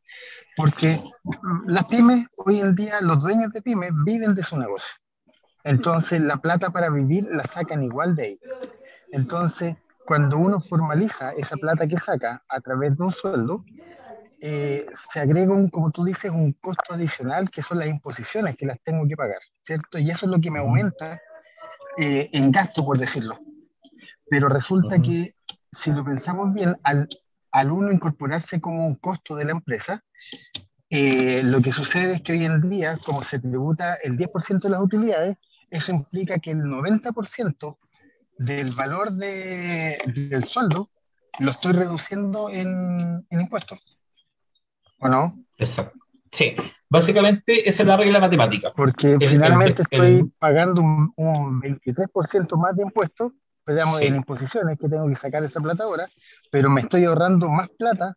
porque las pymes, hoy en día, los dueños de pymes viven de su negocio. Entonces, la plata para vivir la sacan igual de ellos. Entonces, cuando uno formaliza esa plata que saca a través de un sueldo, se agrega, como tú dices, un costo adicional que son las imposiciones que las tengo que pagar, ¿cierto? Y eso es lo que me aumenta en gasto, por decirlo. Pero resulta que, si lo pensamos bien, al uno incorporarse como un costo de la empresa, lo que sucede es que hoy en día, como se tributa el 10% de las utilidades, eso implica que el 90% del valor del sueldo lo estoy reduciendo en impuestos, ¿o no? Exacto. Sí, básicamente esa es la regla matemática. Porque finalmente estoy pagando un 23% más de impuestos, digamos, en imposiciones, que tengo que sacar esa plata ahora, pero me estoy ahorrando más plata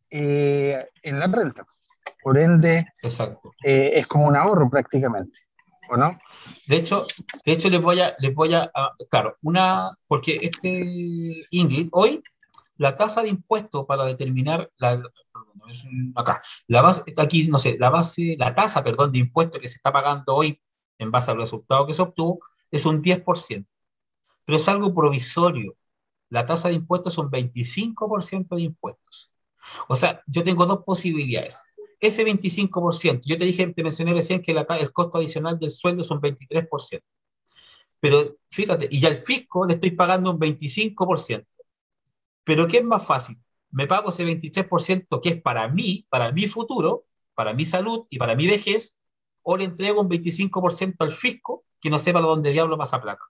en la renta. Por ende, es como un ahorro prácticamente, ¿o no? De hecho les voy a claro, porque Ingrid, hoy la tasa de impuesto para determinar la base, aquí, no sé, la tasa, perdón, de impuesto que se está pagando hoy en base al resultado que se obtuvo es un 10%, pero es algo provisorio. La tasa de impuestos es un 25% de impuestos. O sea, yo tengo dos posibilidades. Ese 25%, yo te mencioné recién que el costo adicional del sueldo es un 23%. Pero fíjate, y ya al fisco le estoy pagando un 25%. Pero ¿qué es más fácil? Me pago ese 23% que es para mí, para mi futuro, para mi salud y para mi vejez, o le entrego un 25% al fisco que no sepa dónde diablo pasa plata.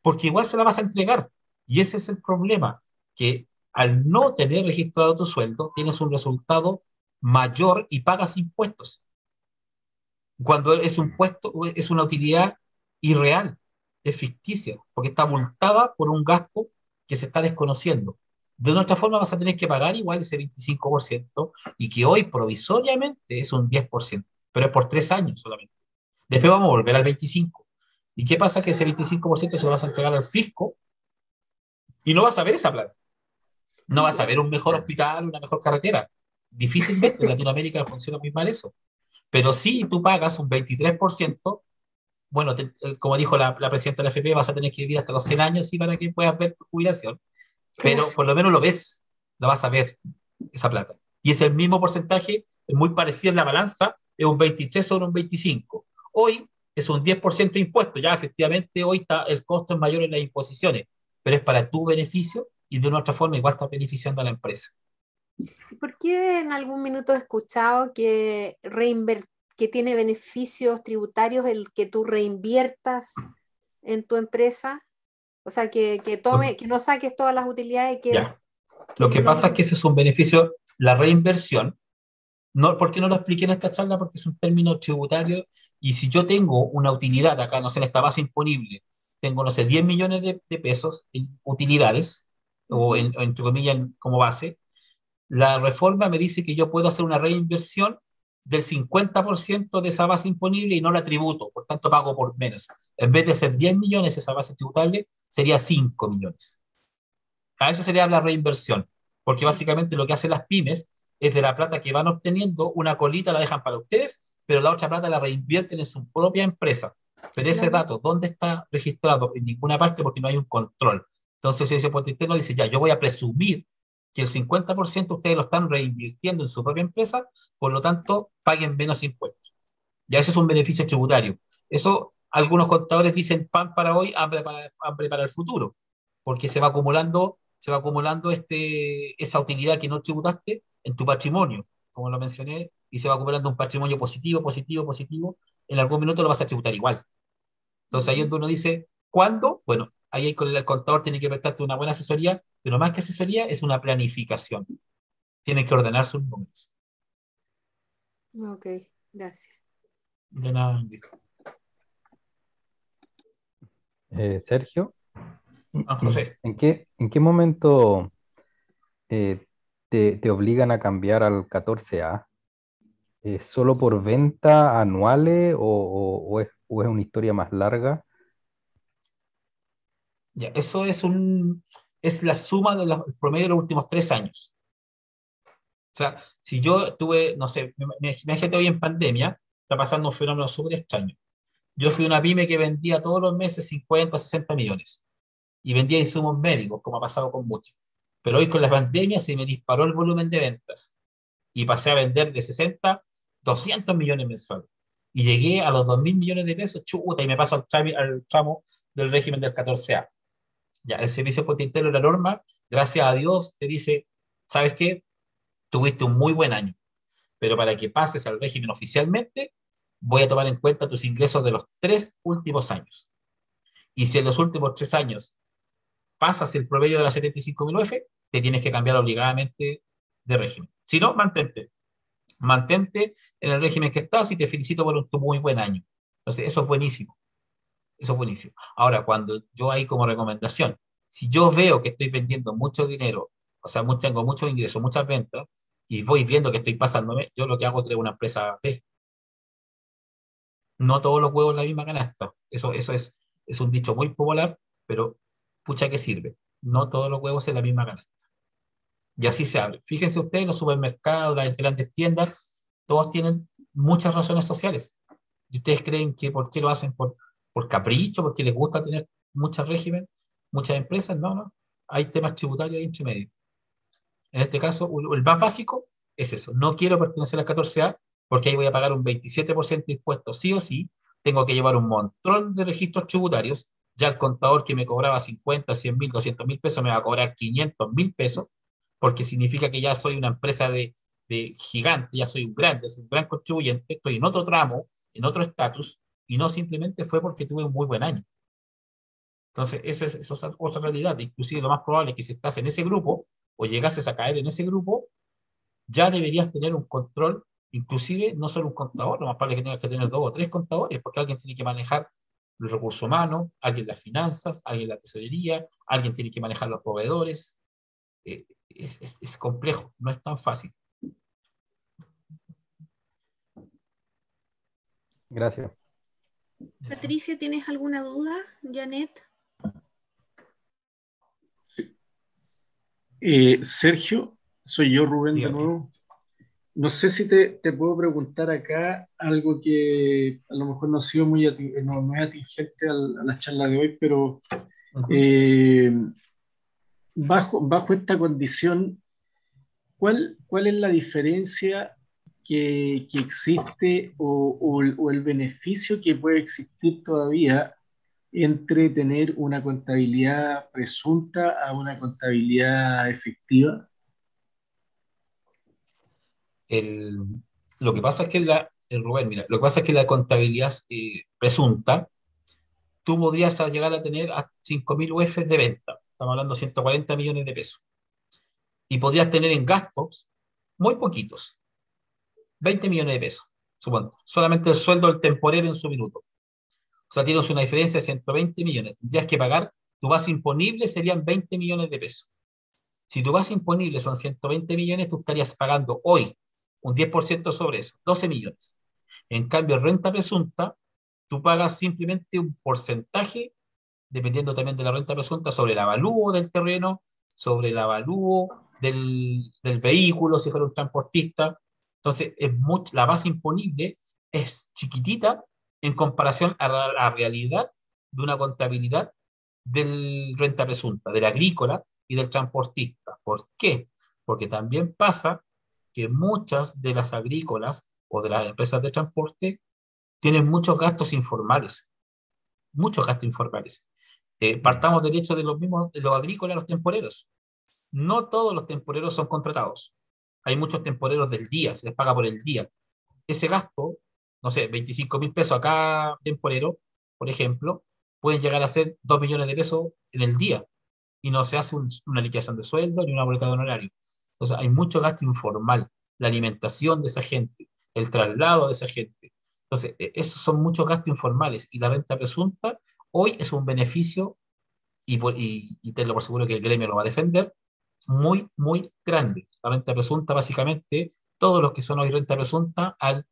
Porque igual se la vas a entregar. Y ese es el problema, que al no tener registrado tu sueldo, tienes un resultado mayor y pagas impuestos. Cuando es un puesto, es una utilidad irreal, es ficticia, porque está abultada por un gasto que se está desconociendo. De otra forma vas a tener que pagar igual ese 25% y que hoy provisoriamente es un 10%, pero es por 3 años solamente. Después vamos a volver al 25%. ¿Y qué pasa? Que ese 25% se lo vas a entregar al fisco y no vas a ver esa plata. No vas a ver un mejor hospital, una mejor carretera. Difícilmente en Latinoamérica funciona muy mal eso. Pero si tú pagas un 23%, bueno, como dijo la presidenta de la FP, vas a tener que vivir hasta los 100 años ¿sí? Para que puedas ver tu jubilación. Pero por lo menos lo ves, lo vas a ver, esa plata. Y es el mismo porcentaje, es muy parecido en la balanza, es un 23 sobre un 25. Hoy, es un 10% de impuesto. Ya efectivamente hoy el costo es mayor en las imposiciones, pero es para tu beneficio y de una otra forma igual está beneficiando a la empresa. ¿Por qué en algún minuto he escuchado que tiene beneficios tributarios el que tú reinviertas en tu empresa? O sea, que no saques todas las utilidades Lo que pasa es que ese es un beneficio, la reinversión. No, ¿por qué no lo expliqué en esta charla? Porque es un término tributario, y si yo tengo una utilidad acá, no sé, en esta base imponible, tengo, no sé, 10 millones de pesos en utilidades, o entre comillas como base, la reforma me dice que yo puedo hacer una reinversión del 50% de esa base imponible y no la tributo, por tanto pago por menos. En vez de ser 10 millones esa base tributable, sería 5 millones. A eso sería la reinversión, porque básicamente lo que hacen las pymes es de la plata que van obteniendo, una colita la dejan para ustedes, pero la otra plata la reinvierten en su propia empresa. Pero ese dato, ¿dónde está registrado? En ninguna parte, porque no hay un control. Entonces ese Impuesto Interno dice, ya, yo voy a presumir que el 50% ustedes lo están reinvirtiendo en su propia empresa, por lo tanto, paguen menos impuestos. Ya eso es un beneficio tributario. Eso, algunos contadores dicen pan para hoy, hambre para el futuro, porque se va acumulando esa utilidad que no tributaste en tu patrimonio, como lo mencioné, y se va acumulando un patrimonio positivo, positivo, positivo. En algún minuto lo vas a tributar igual. Entonces ahí es donde uno dice, ¿cuándo? Bueno, ahí el contador tiene que prestarte una buena asesoría, pero más que asesoría es una planificación. Tiene que ordenar sus números. Ok, gracias. De nada. Sergio, José. ¿en qué momento te obligan a cambiar al 14A? ¿Es solo por venta anuales o es una historia más larga? Ya, eso es la suma del promedio de los últimos 3 años. O sea, si yo tuve, no sé, imagínate hoy en pandemia, está pasando un fenómeno súper extraño. Yo fui una pyme que vendía todos los meses 50, 60 millones y vendía insumos médicos, como ha pasado con muchos. Pero hoy con la pandemia se me disparó el volumen de ventas y pasé a vender de 60, 200 millones mensuales. Y llegué a los 2.000 millones de pesos, chuta, y me paso al tramo del régimen del 14A. Ya, el servicio potentero de la norma, gracias a Dios, te dice, ¿sabes qué? Tuviste un muy buen año, pero para que pases al régimen oficialmente, voy a tomar en cuenta tus ingresos de los 3 últimos años. Y si en los últimos 3 años pasas el promedio de la 75.000 UF, te tienes que cambiar obligadamente de régimen. Si no, mantente en el régimen que estás y te felicito por tu muy buen año. Entonces, eso es buenísimo. Eso es buenísimo. Ahora, cuando yo ahí como recomendación, si yo veo que estoy vendiendo mucho dinero, o sea, tengo muchos ingresos, muchas ventas, y voy viendo que estoy pasándome, yo lo que hago es crear una empresa B. No todos los huevos en la misma canasta. Eso es un dicho muy popular, pero pucha que sirve. No todos los huevos en la misma canasta. Y así se abre. Fíjense ustedes, los supermercados, las grandes tiendas, todos tienen muchas razones sociales. ¿Y ustedes creen que por qué lo hacen? ¿Por capricho? ¿Porque les gusta tener muchos régimen, muchas empresas? No, no. Hay temas tributarios ahí entre medio. En este caso, el más básico es eso. No quiero pertenecer al 14A porque ahí voy a pagar un 27% de impuestos sí o sí. Tengo que llevar un montón de registros tributarios. Ya el contador que me cobraba 50, 100.000, 200.000 pesos me va a cobrar 500.000 pesos, porque significa que ya soy una empresa de gigante, ya soy un gran contribuyente, estoy en otro tramo, en otro estatus, y no simplemente fue porque tuve un muy buen año. Entonces, eso es otra realidad. Inclusive lo más probable es que si estás en ese grupo o llegases a caer en ese grupo, ya deberías tener un control, inclusive no solo un contador, lo más probable es que tengas que tener 2 o 3 contadores, porque alguien tiene que manejar los recursos humanos, alguien las finanzas, alguien la tesorería, alguien tiene que manejar los proveedores. Es complejo, no es tan fácil. Gracias. Patricia, ¿tienes alguna duda? Janet. Sergio, soy yo, Rubén, Dígame. de nuevo. No sé si te puedo preguntar acá algo que a lo mejor no ha sido no es atingente a la charla de hoy, pero bajo esta condición, ¿cuál es la diferencia que existe o el beneficio que puede existir todavía entre tener una contabilidad presunta a una contabilidad efectiva? Lo que pasa es que Rubén, mira, lo que pasa es que la contabilidad presunta, tú podrías llegar a tener a 5.000 UF de venta, estamos hablando de 140 millones de pesos, y podrías tener en gastos muy poquitos, 20 millones de pesos, supongo, solamente el sueldo del temporero en su minuto. O sea, tienes una diferencia de 120 millones, tendrías que pagar, tu base imponible serían 20 millones de pesos. Si tu base imponible son 120 millones, tú estarías pagando hoy un 10% sobre eso, 12 millones. En cambio, renta presunta, tú pagas simplemente un porcentaje, dependiendo también de la renta presunta, sobre el avalúo del terreno, sobre el avalúo del vehículo, si fuera un transportista. Entonces, la base imponible es chiquitita en comparación a la realidad de una contabilidad del renta presunta, del agrícola y del transportista. ¿Por qué? Porque también pasa que muchas de las agrícolas o de las empresas de transporte tienen muchos gastos informales, muchos gastos informales. Partamos del hecho de los mismos, de los agrícolas, los temporeros. No todos los temporeros son contratados. Hay muchos temporeros del día, se les paga por el día. Ese gasto, no sé, 25.000 pesos a cada temporero, por ejemplo, pueden llegar a ser 2 millones de pesos en el día y no se hace una liquidación de sueldo ni una boleta de honorario. Entonces hay mucho gasto informal, la alimentación de esa gente, el traslado de esa gente. Entonces, esos son muchos gastos informales y la renta presunta hoy es un beneficio, y tenlo por seguro que el gremio lo va a defender, muy, muy grande. La renta presunta, básicamente, todos los que son hoy renta presunta han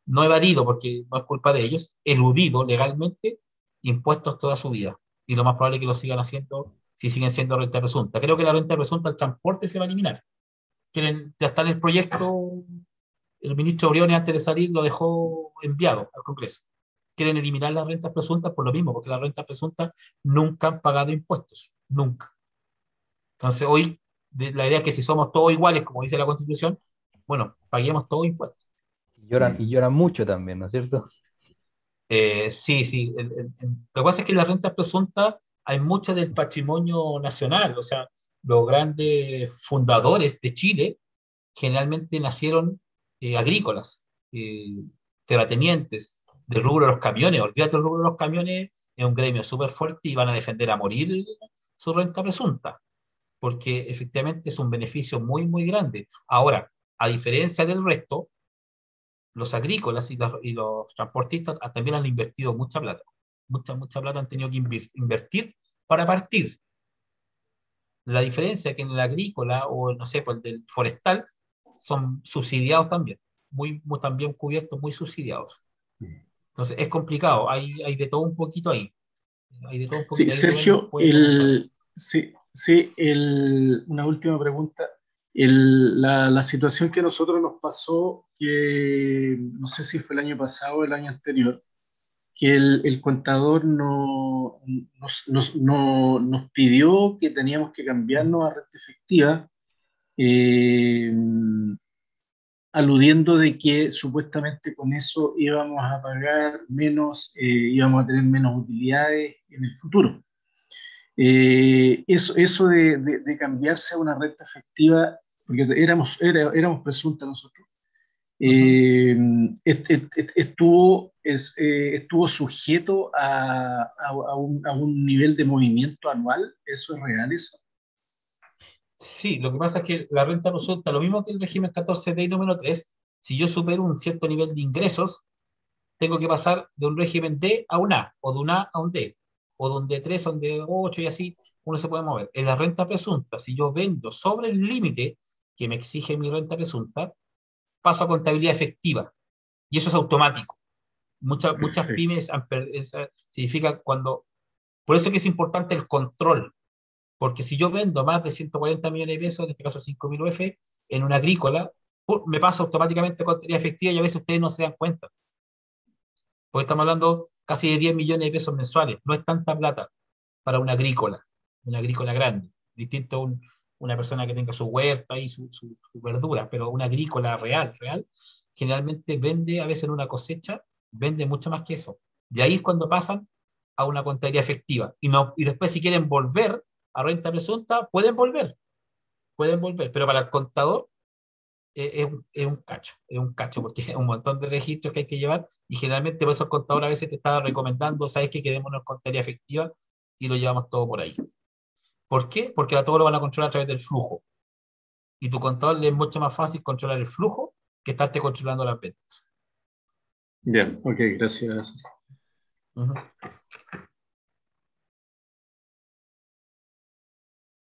no evadido, porque no es culpa de ellos, eludido legalmente impuestos toda su vida. Y lo más probable es que lo sigan haciendo si siguen siendo renta presunta. Creo que la renta presunta al transporte se va a eliminar. Ya está en el proyecto, el ministro Briones antes de salir lo dejó enviado al Congreso. Quieren eliminar las rentas presuntas por lo mismo, porque las rentas presuntas nunca han pagado impuestos, nunca. Entonces hoy la idea es que si somos todos iguales, como dice la Constitución, bueno, paguemos todos impuestos. Y lloran mucho también, ¿no es cierto? Sí, sí. Lo que pasa es que en las rentas presuntas hay mucho del patrimonio nacional, o sea, los grandes fundadores de Chile generalmente nacieron agrícolas, terratenientes, del rubro de los camiones. Olvídate del rubro de los camiones, es un gremio súper fuerte y van a defender a morir su renta presunta, porque efectivamente es un beneficio muy, muy grande. Ahora, a diferencia del resto, los agrícolas y los transportistas también han invertido mucha plata. Mucha plata han tenido que invertir para partir. La diferencia es que en el agrícola o, no sé, pues el del forestal son subsidiados también, muy también cubiertos, muy subsidiados. Entonces es complicado, hay de todo un poquito ahí. Hay de todo un poquito Sí, ahí. Sergio, una última pregunta. La situación que a nosotros nos pasó, que no sé si fue el año pasado o el año anterior, que el contador nos pidió que teníamos que cambiarnos a renta efectiva, eh, aludiendo de que supuestamente con eso íbamos a pagar menos, íbamos a tener menos utilidades en el futuro. Eso de cambiarse a una renta efectiva, porque éramos presunta nosotros, estuvo sujeto a un nivel de movimiento anual. ¿Eso es real, eso? Sí, lo que pasa es que la renta presunta, lo mismo que el régimen 14D número 3, si yo supero un cierto nivel de ingresos, tengo que pasar de un régimen D a un A, o de un A a un D, o de un D3 a un D8 y así uno se puede mover. En la renta presunta, si yo vendo sobre el límite que me exige mi renta presunta, paso a contabilidad efectiva, y eso es automático. Muchas pymes significa cuando, por eso es que es importante el control, porque si yo vendo más de 140 millones de pesos, en este caso 5.000 UF, en una agrícola, me paso automáticamente a contabilidad efectiva y a veces ustedes no se dan cuenta. Porque estamos hablando casi de 10 millones de pesos mensuales. No es tanta plata para una agrícola grande. Distinto a una persona que tenga su huerta y su verdura, pero una agrícola real, generalmente vende a veces en una cosecha, vende mucho más que eso. Y ahí es cuando pasan a una contabilidad efectiva. Y después si quieren volver a renta presunta, pueden volver, pero para el contador es un cacho, porque es un montón de registros que hay que llevar, y generalmente por eso el contador a veces te está recomendando, ¿sabes qué? Quedémonos en contabilidad efectiva y lo llevamos todo por ahí. ¿Por qué? Porque ahora todo lo van a controlar a través del flujo. Y tu contador le es mucho más fácil controlar el flujo que estarte controlando las ventas. Bien, ok, gracias. Uh-huh.